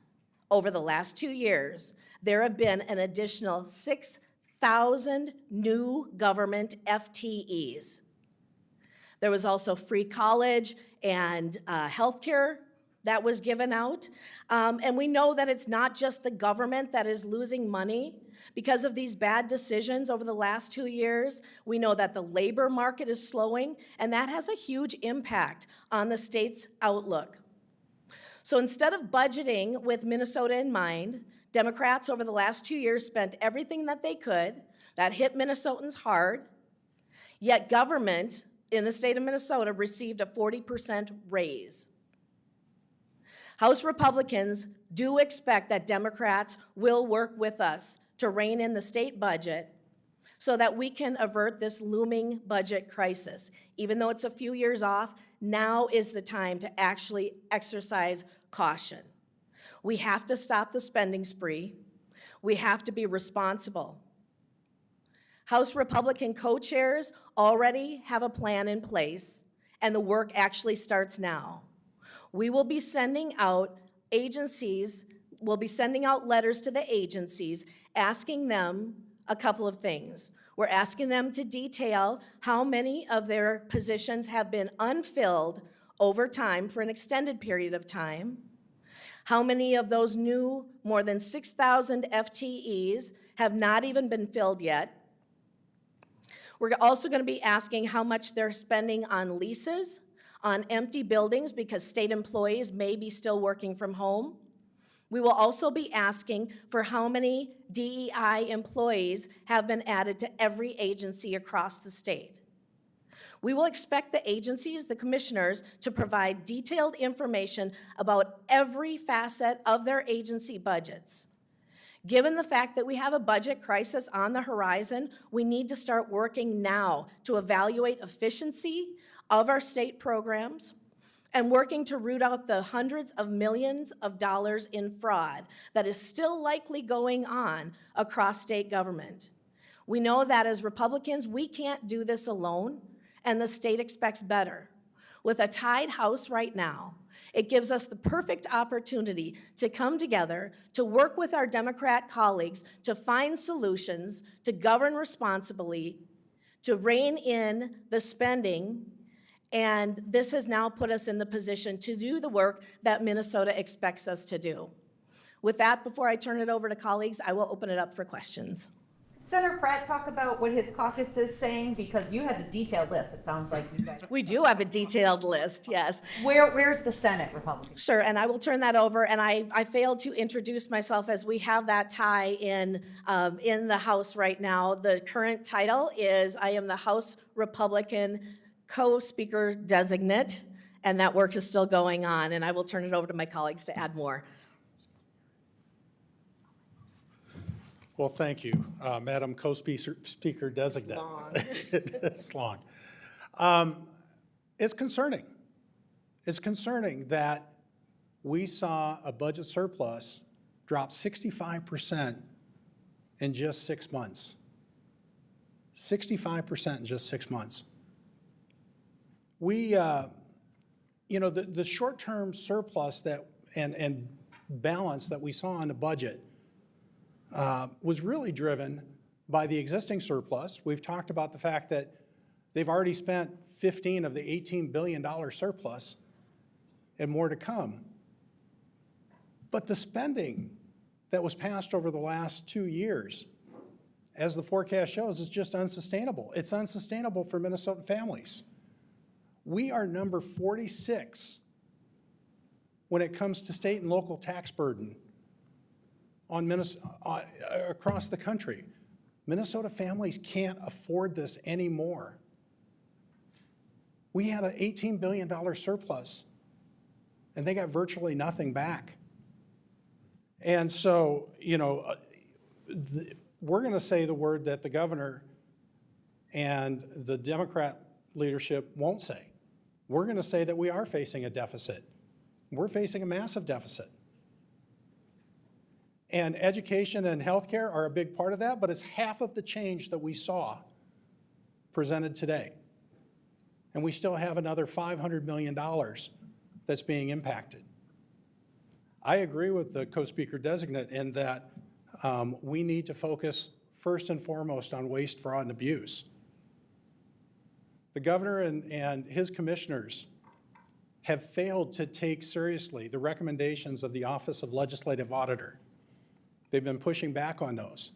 over the last 2 years, there have been an additional 6,000 new government FTEs. There was also free college and health care that was given out. And we know that it's not just the government that is losing money because of these bad decisions over the last 2 years. We know that the labor market is slowing, and that has a huge impact on the state's outlook. So instead of budgeting with Minnesota in mind, Democrats over the last 2 years spent everything that they could that hit Minnesotans hard, yet government in the state of Minnesota received a 40% raise. House Republicans do expect that Democrats will work with us to rein in the state budget so that we can avert this looming budget crisis. Even though it's a few years off, now is the time to actually exercise caution. We have to stop the spending spree. We have to be responsible. House Republican co-chairs already have a plan in place, and the work actually starts now. We will be sending out letters to the agencies asking them a couple of things. We're asking them to detail how many of their positions have been unfilled over time for an extended period of time, how many of those new more than 6,000 FTEs have not even been filled yet. We're also going to be asking how much they're spending on leases, on empty buildings because state employees may be still working from home. We will also be asking for how many DEI employees have been added to every agency across the state. We will expect the agencies, the commissioners, to provide detailed information about every facet of their agency budgets. Given the fact that we have a budget crisis on the horizon, we need to start working now to evaluate efficiency of our state programs and working to root out the hundreds of millions of dollars in fraud that is still likely going on across state government. We know that as Republicans, we can't do this alone, and the state expects better. With a tied House right now, it gives us the perfect opportunity to come together, to work with our Democrat colleagues, to find solutions, to govern responsibly, to rein in the spending, and this has now put us in the position to do the work that Minnesota expects us to do. With that, before I turn it over to colleagues, I will open it up for questions. Senator Pratt talk about what his caucus is saying, because you had a detailed list, it sounds like you guys. We do have a detailed list, yes. Where's the Senate Republicans? Sure, and I will turn that over, and I failed to introduce myself as we have that tie in the House right now. The current title is I am the House Republican Co-Speaker Designate, and that work is still going on, and I will turn it over to my colleagues to add more. Well, thank you, Madam Co-Speaker Designate. It's long. It's concerning. It's concerning that we saw a budget surplus drop 65% in just 6 months. 65% in just 6 months. We, the short-term surplus and balance that we saw in the budget was really driven by the existing surplus. We've talked about the fact that they've already spent 15 of the $18 billion surplus and more to come. But the spending that was passed over the last 2 years, as the forecast shows, is just unsustainable. It's unsustainable for Minnesotan families. We are number 46 when it comes to state and local tax burden on across the country. Minnesota families can't afford this anymore. We had an $18 billion surplus, and they got virtually nothing back. And so, we're going to say the word that the governor and the Democrat leadership won't say. We're going to say that we are facing a deficit. We're facing a massive deficit. And education and healthcare are a big part of that, but it's half of the change that we saw presented today. And we still have another $500 million that's being impacted. I agree with the co-speaker designate in that we need to focus first and foremost on waste, fraud, and abuse. The governor and his commissioners have failed to take seriously the recommendations of the Office of Legislative Auditor. They've been pushing back on those.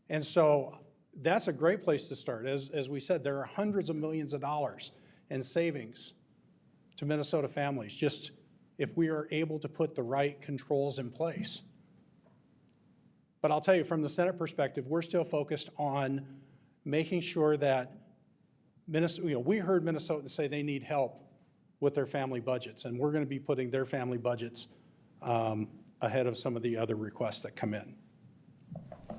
And so that's a great place to start. As we said, there are hundreds of millions of dollars in savings to Minnesota families, just if we are able to put the right controls in place. But I'll tell you, from the Senate perspective, we're still focused on making sure that we heard Minnesotans say they need help with their family budgets, and we're going to be putting their family budgets ahead of some of the other requests that come in.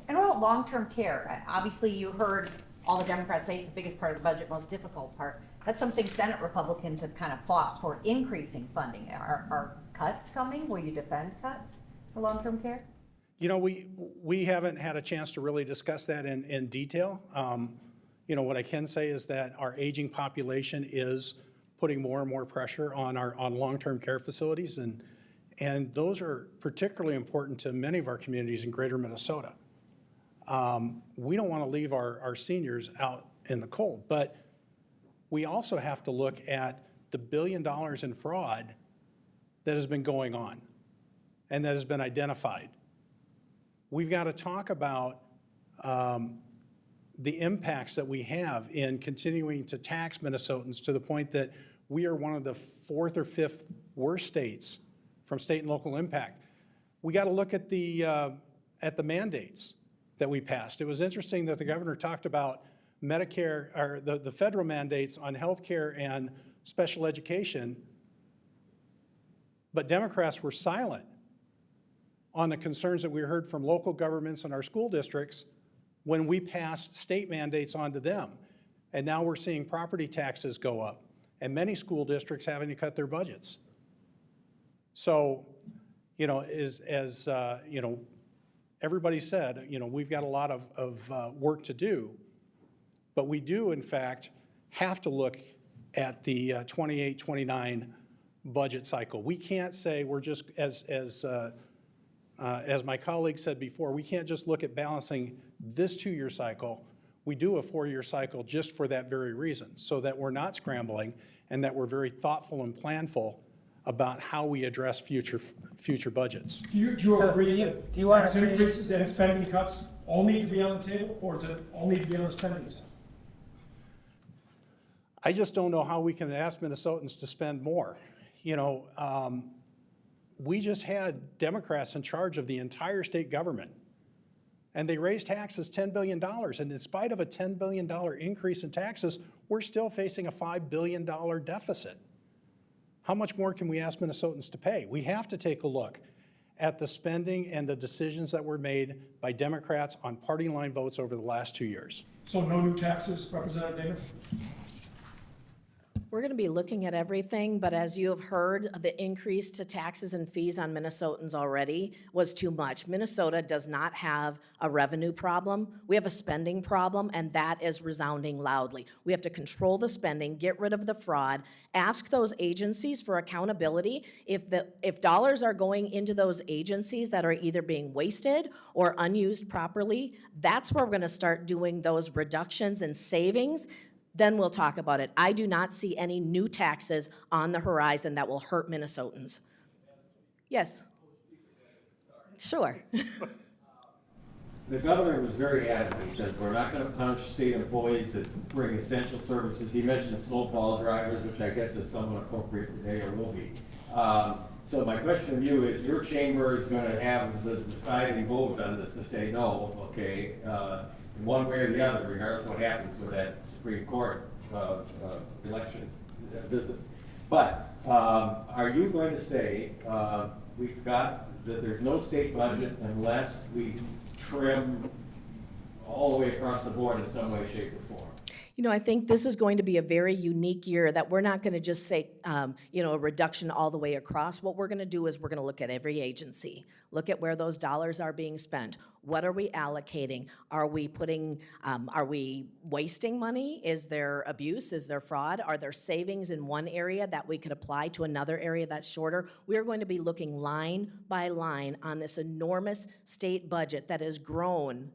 And what about long-term care? Obviously, you heard all the Democrats say it's the biggest part of the budget, most difficult part. That's something Senate Republicans have kind of fought for, increasing funding. Are cuts coming? Will you defend cuts for long-term care? We haven't had a chance to really discuss that in detail. What I can say is that our aging population is putting more and more pressure on long-term care facilities, and those are particularly important to many of our communities in greater Minnesota. We don't want to leave our seniors out in the cold, but we also have to look at the $1 billion in fraud that has been going on and that has been identified. We've got to talk about the impacts that we have in continuing to tax Minnesotans to the point that we are one of the 4th or 5th worst states from state and local impact. We got to look at the mandates that we passed. It was interesting that the governor talked about Medicare, or the federal mandates on health care and special education, but Democrats were silent on the concerns that we heard from local governments and our school districts when we passed state mandates onto them. And now we're seeing property taxes go up, and many school districts having to cut their budgets. So, as everybody said, we've got a lot of work to do, but we do, in fact, have to look at the 28-29 budget cycle. We can't say we're just, as my colleague said before, we can't just look at balancing this 2-year cycle. We do a 4-year cycle just for that very reason, so that we're not scrambling and that we're very thoughtful and planful about how we address future budgets. Do you agree that tax increases and spending cuts all need to be on the table, or does it all need to be on the spending side? I just don't know how we can ask Minnesotans to spend more. We just had Democrats in charge of the entire state government, and they raised taxes $10 billion. And in spite of a $10 billion increase in taxes, we're still facing a $5 billion deficit. How much more can we ask Minnesotans to pay? We have to take a look at the spending and the decisions that were made by Democrats on party line votes over the last 2 years. So no new taxes, Representative Davis? We're going to be looking at everything, but as you have heard, the increase to taxes and fees on Minnesotans already was too much. Minnesota does not have a revenue problem. We have a spending problem, and that is resounding loudly. We have to control the spending, get rid of the fraud, ask those agencies for accountability. If dollars are going into those agencies that are either being wasted or unused properly, that's where we're going to start doing those reductions and savings. Then we'll talk about it. I do not see any new taxes on the horizon that will hurt Minnesotans. Yes. Sure. The governor was very adamant. He said, we're not going to punish state employees that bring essential services. He mentioned snowplow drivers, which I guess is somewhat appropriate today, or will be. So my question to you is, your chamber is going to have the deciding vote on this to say no, okay, in one way or the other, regardless of what happens with that Supreme Court election business. But are you going to say we've got that there's no state budget unless we trim all the way across the board in some way, shape, or form? You know, I think this is going to be a very unique year that we're not going to just say, a reduction all the way across. What we're going to do is we're going to look at every agency, look at where those dollars are being spent. What are we allocating? Are we wasting money? Is there abuse? Is there fraud? Are there savings in one area that we could apply to another area that's shorter? We're going to be looking line by line on this enormous state budget that has grown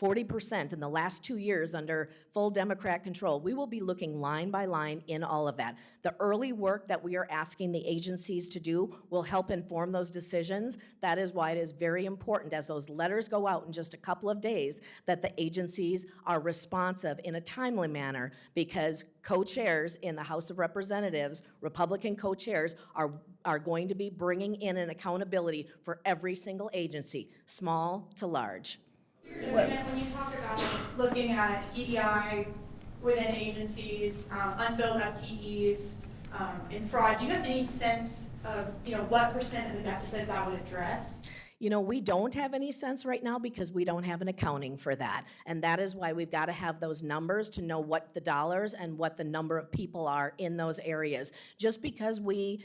40% in the last 2 years under full Democrat control. We will be looking line by line in all of that. The early work that we are asking the agencies to do will help inform those decisions. That is why it is very important, as those letters go out in just a couple of days, that the agencies are responsive in a timely manner, because co-chairs in the House of Representatives, Republican co-chairs, are going to be bringing in an accountability for every single agency, small to large. When you talk about looking at DEI within agencies, unfilled FTEs, and fraud, do you have any sense of what percent of the deficit that would address? You know, we don't have any sense right now because we don't have an accounting for that. And that is why we've got to have those numbers to know what the dollars and what the number of people are in those areas. Just because we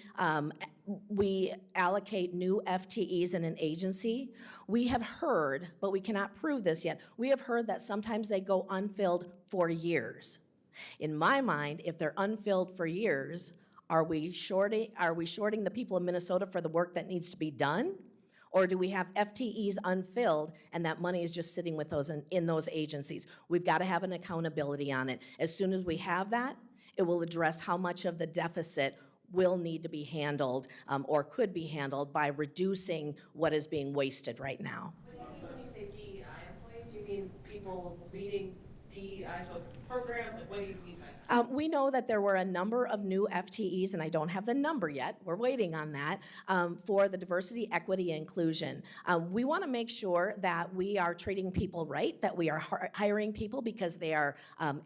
allocate new FTEs in an agency, we have heard, but we cannot prove this yet, we have heard that sometimes they go unfilled for years. In my mind, if they're unfilled for years, are we shorting the people of Minnesota for the work that needs to be done? Or do we have FTEs unfilled and that money is just sitting with those in those agencies? We've got to have an accountability on it. As soon as we have that, it will address how much of the deficit will need to be handled or could be handled by reducing what is being wasted right now. When you say DEI employees, do you mean people leading DEI programs? Like, what do you mean by that? We know that there were a number of new FTEs, and I don't have the number yet, we're waiting on that, for the diversity, equity, and inclusion. We want to make sure that we are treating people right, that we are hiring people because they are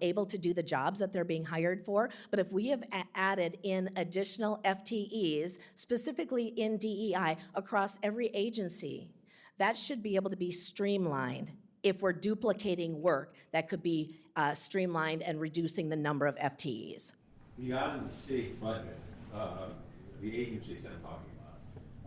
able to do the jobs that they're being hired for. But if we have added in additional FTEs, specifically in DEI, across every agency, that should be able to be streamlined. If we're duplicating work, that could be streamlined and reducing the number of FTEs. Beyond the state budget, the agencies I'm talking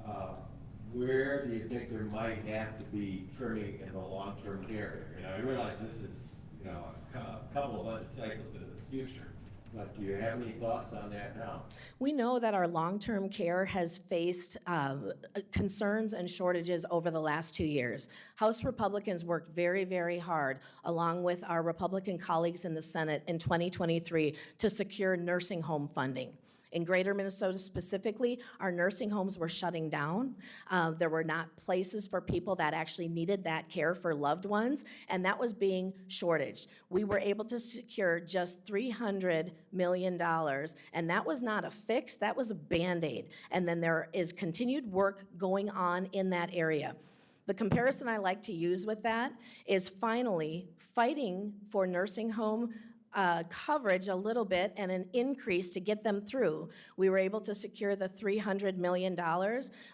about, where do you think there might have to be trimming in the long-term care? I realize this is a couple of budget cycles into the future, but do you have any thoughts on that now? We know that our long-term care has faced concerns and shortages over the last 2 years. House Republicans worked very, very hard, along with our Republican colleagues in the Senate in 2023, to secure nursing home funding. In greater Minnesota specifically, our nursing homes were shutting down. There were not places for people that actually needed that care for loved ones, and that was being shortaged. We were able to secure just $300 million, and that was not a fix, that was a Band-Aid. And then there is continued work going on in that area. The comparison I like to use with that is finally fighting for nursing home coverage a little bit and an increase to get them through. We were able to secure the $300 million,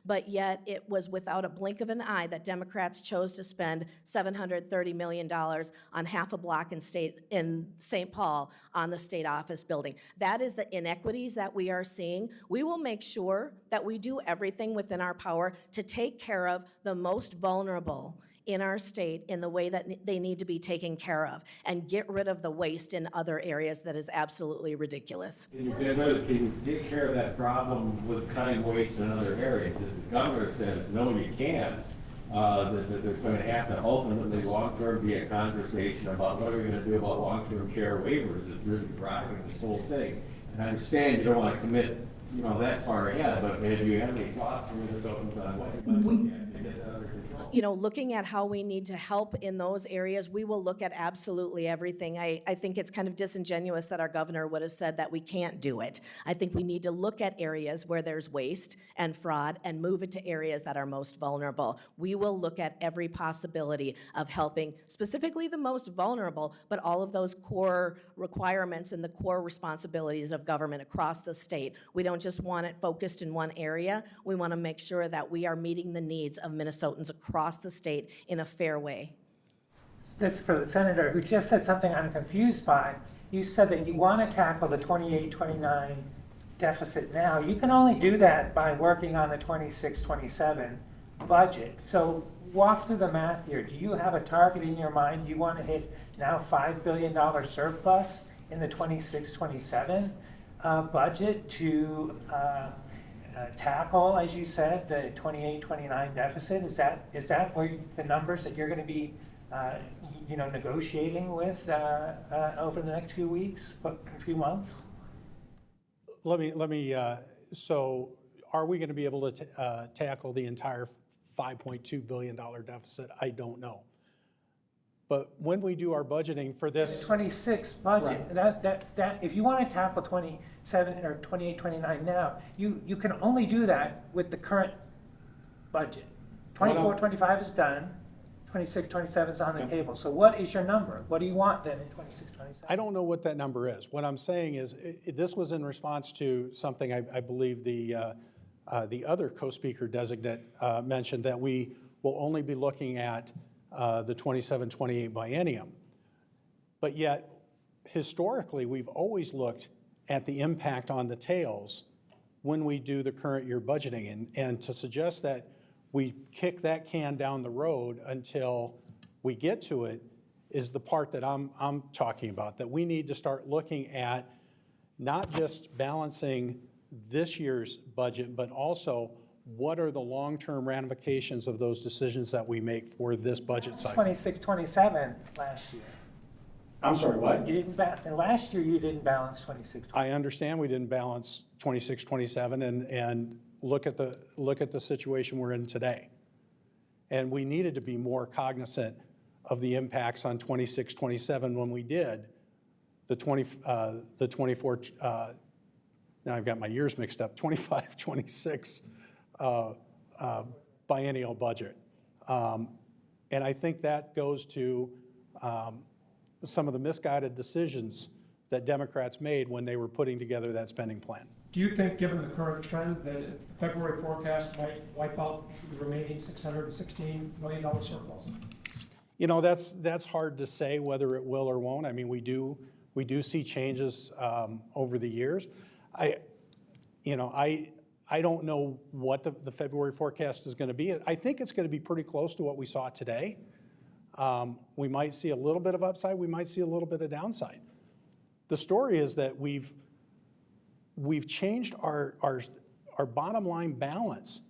but yet it was without a blink of an eye that Democrats chose to spend $730 million on half a block in St. Paul on the state office building. That is the inequities that we are seeing. We will make sure that we do everything within our power to take care of the most vulnerable in our state in the way that they need to be taken care of, and get rid of the waste in other areas that is absolutely ridiculous. Can you take care of that problem with cutting waste in other areas? The governor says, no, you can't. That there's going to have to ultimately long-term be a conversation about what are we going to do about long-term care waivers that's really driving this whole thing. And I understand you don't want to commit, that far ahead, but maybe you have any thoughts from Minnesotans on what you might look at to get that under control? Looking at how we need to help in those areas, we will look at absolutely everything. I think it's kind of disingenuous that our governor would have said that we can't do it. I think we need to look at areas where there's waste and fraud and move it to areas that are most vulnerable. We will look at every possibility of helping specifically the most vulnerable, but all of those core requirements and the core responsibilities of government across the state. We don't just want it focused in one area. We want to make sure that we are meeting the needs of Minnesotans across the state in a fair way. This is for the senator who just said something I'm confused by. You said that you want to tackle the 28-29 deficit now. You can only do that by working on the 26-27 budget. So walk through the math here. Do you have a target in your mind? You want to hit now $5 billion surplus in the 26-27 budget to tackle, as you said, the 28-29 deficit? Is that where the numbers that you're going to be, negotiating with over the next few weeks, few months? Let me. So, are we going to be able to tackle the entire $5.2 billion deficit? I don't know. But when we do our budgeting for this 26 budget, right. that if you want to tackle 27 or 28-29 now, you can only do that with the current budget. 24-25 is done. 26-27 is on the table. So what is your number? What do you want then in 26-27? I don't know what that number is. What I'm saying is this was in response to something I believe the other co-speaker designate mentioned, that we will only be looking at the 27-28 biennium. But yet, historically, we've always looked at the impact on the tails when we do the current year budgeting. And to suggest that we kick that can down the road until we get to it is the part that I'm talking about, that we need to start looking at not just balancing this year's budget, but also what are the long-term ramifications of those decisions that we make for this budget cycle. 26-27 last year. I'm sorry, what? You didn't last year you didn't balance 26-27. I understand we didn't balance 26-27 and look at the situation we're in today. And we needed to be more cognizant of the impacts on 26-27 when we did the 24, now I've got my years mixed up, 25-26 biennial budget. And I think that goes to some of the misguided decisions that Democrats made when they were putting together that spending plan. Do you think, given the current trend, that the February forecast might wipe out the remaining $616 million surplus? That's hard to say whether it will or won't. I mean, we do see changes over the years. I don't know what the February forecast is going to be. I think it's going to be pretty close to what we saw today. We might see a little bit of upside. We might see a little bit of downside. The story is that we've changed our bottom line balance,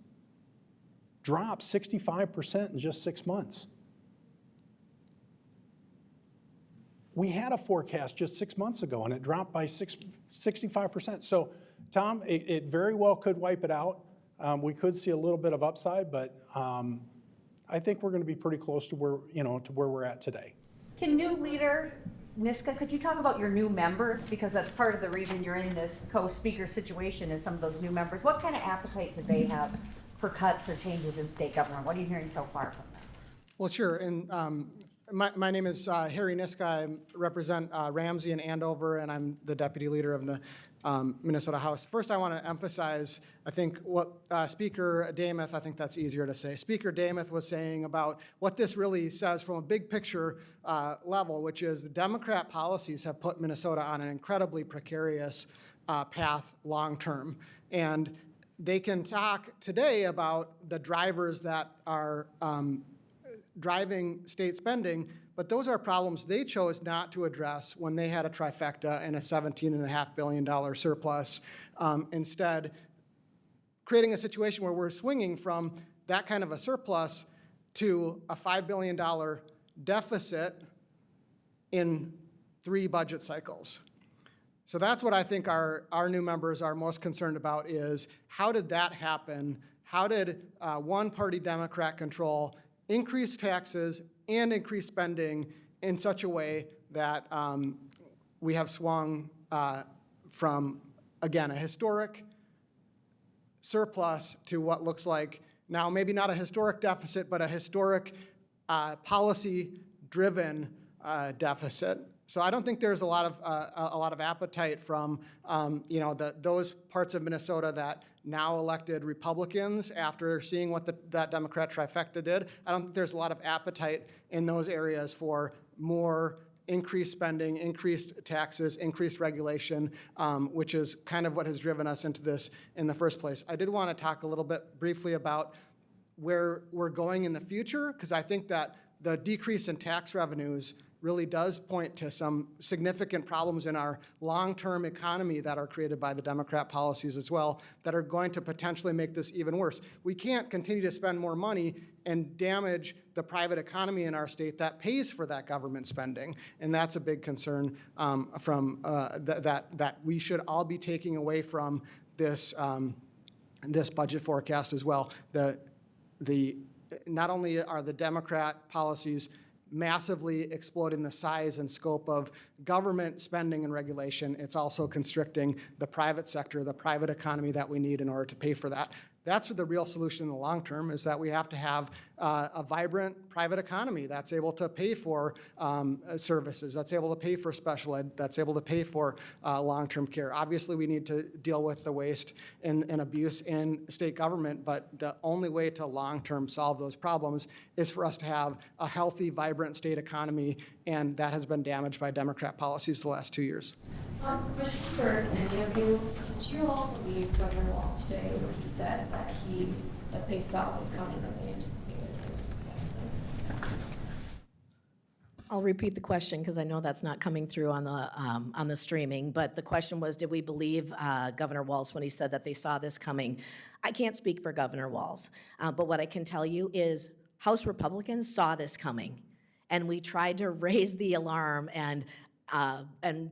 dropped 65% in just 6 months. We had a forecast just 6 months ago, and it dropped by 65%. So, Tom, it very well could wipe it out. We could see a little bit of upside, but I think we're going to be pretty close to where we're at today. Can new leader, Niska, could you talk about your new members? Because that's part of the reason you're in this co-speaker situation is some of those new members. What kind of appetite do they have for cuts or changes in state government? What are you hearing so far from them? Well, sure. And My name is Harry Niska. I represent Ramsey and Andover, and I'm the deputy leader of the Minnesota House. First, I want to emphasize, I think, what Speaker Damath, I think that's easier to say. Speaker Damath was saying about what this really says from a big picture level, which is the Democrat policies have put Minnesota on an incredibly precarious path long-term. And they can talk today about the drivers that are driving state spending, but those are problems they chose not to address when they had a trifecta and a $17.5 billion surplus. Instead, creating a situation where we're swinging from that kind of a surplus to a $5 billion deficit in 3 budget cycles. So that's what I think our new members are most concerned about is how did that happen? How did one-party Democrat control increase taxes and increase spending in such a way that we have swung from, again, a historic surplus to what looks like now maybe not a historic deficit, but a historic policy-driven deficit. So I don't think there's a lot of appetite from those parts of Minnesota that now elected Republicans after seeing what that Democrat trifecta did. I don't think there's a lot of appetite in those areas for more increased spending, increased taxes, increased regulation, which is kind of what has driven us into this in the first place. I did want to talk a little bit briefly about where we're going in the future, because I think that the decrease in tax revenues really does point to some significant problems in our long-term economy that are created by the Democrat policies as well that are going to potentially make this even worse. We can't continue to spend more money and damage the private economy in our state that pays for that government spending. And that's a big concern that we should all be taking away from this, this budget forecast as well. Not only are the Democrat policies massively exploding the size and scope of government spending and regulation, it's also constricting the private sector, the private economy that we need in order to pay for that. That's the real solution in the long term, is that we have to have a vibrant private economy that's able to pay for services, that's able to pay for special ed, that's able to pay for long-term care. Obviously, we need to deal with the waste and abuse in state government, but the only way to long-term solve those problems is for us to have a healthy, vibrant state economy, and that has been damaged by Democrat policies the last 2 years. Question for any of you. Did you all believe Governor Walz today when he said that they saw this coming, that they anticipated this deficit? I'll repeat the question because I know that's not coming through on the streaming. But the question was, did we believe Governor Walz when he said that they saw this coming? I can't speak for Governor Walz, but what I can tell you is House Republicans saw this coming, and we tried to raise the alarm and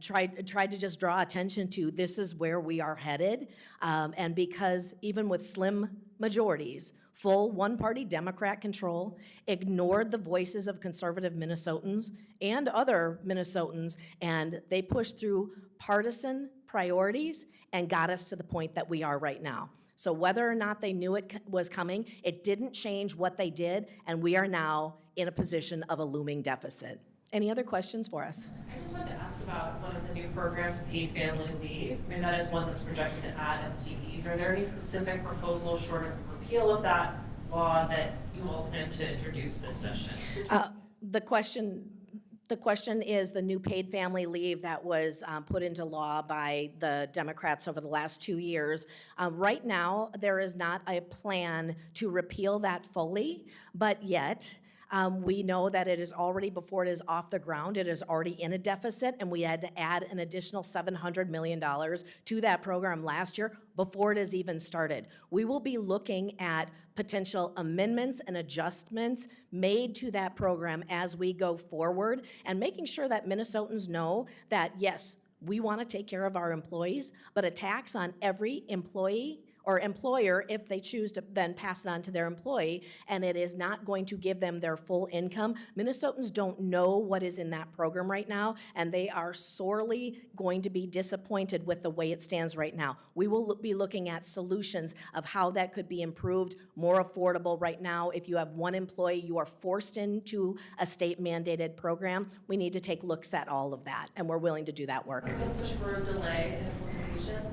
tried to just draw attention to this is where we are headed. And because even with slim majorities, full one-party Democrat control ignored the voices of conservative Minnesotans and other Minnesotans, and they pushed through partisan priorities and got us to the point that we are right now. So whether or not they knew it was coming, it didn't change what they did, and we are now in a position of a looming deficit. Any other questions for us? I just wanted to ask about one of the new programs, paid family leave. I mean, that is one that's projected to add FTEs. Are there any specific proposals short of repeal of that law that you all plan to introduce this session? The question is the new paid family leave that was put into law by the Democrats over the last 2 years. Right now, there is not a plan to repeal that fully, but yet, we know that it is already, before it is off the ground, it is already in a deficit, and we had to add an additional $700 million to that program last year before it has even started. We will be looking at potential amendments and adjustments made to that program as we go forward, and making sure that Minnesotans know that, yes, we want to take care of our employees, but a tax on every employee or employer, if they choose to then pass it on to their employee, and it is not going to give them their full income. Minnesotans don't know what is in that program right now, and they are sorely going to be disappointed with the way it stands right now. We will be looking at solutions of how that could be improved, more affordable. Right now, if you have one employee, you are forced into a state mandated program. We need to take looks at all of that, and we're willing to do that work. Push for a delay in implementation.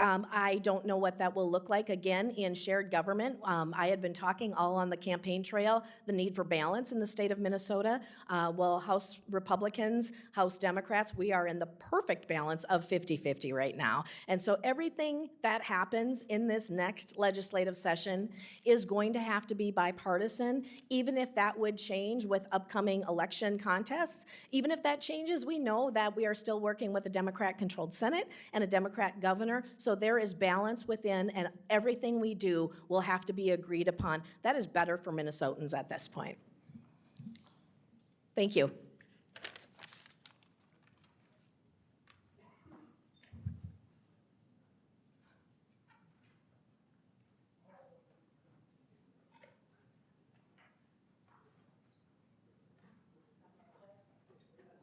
I don't know what that will look like. Again, in shared government, I had been talking all on the campaign trail, the need for balance in the state of Minnesota. Well, House Republicans, House Democrats, we are in the perfect balance of 50-50 right now. And so everything that happens in this next legislative session is going to have to be bipartisan, even if that would change with upcoming election contests. Even if that changes, we know that we are still working with a Democrat-controlled Senate and a Democrat governor. So there is balance within, and everything we do will have to be agreed upon. That is better for Minnesotans at this point. Thank you.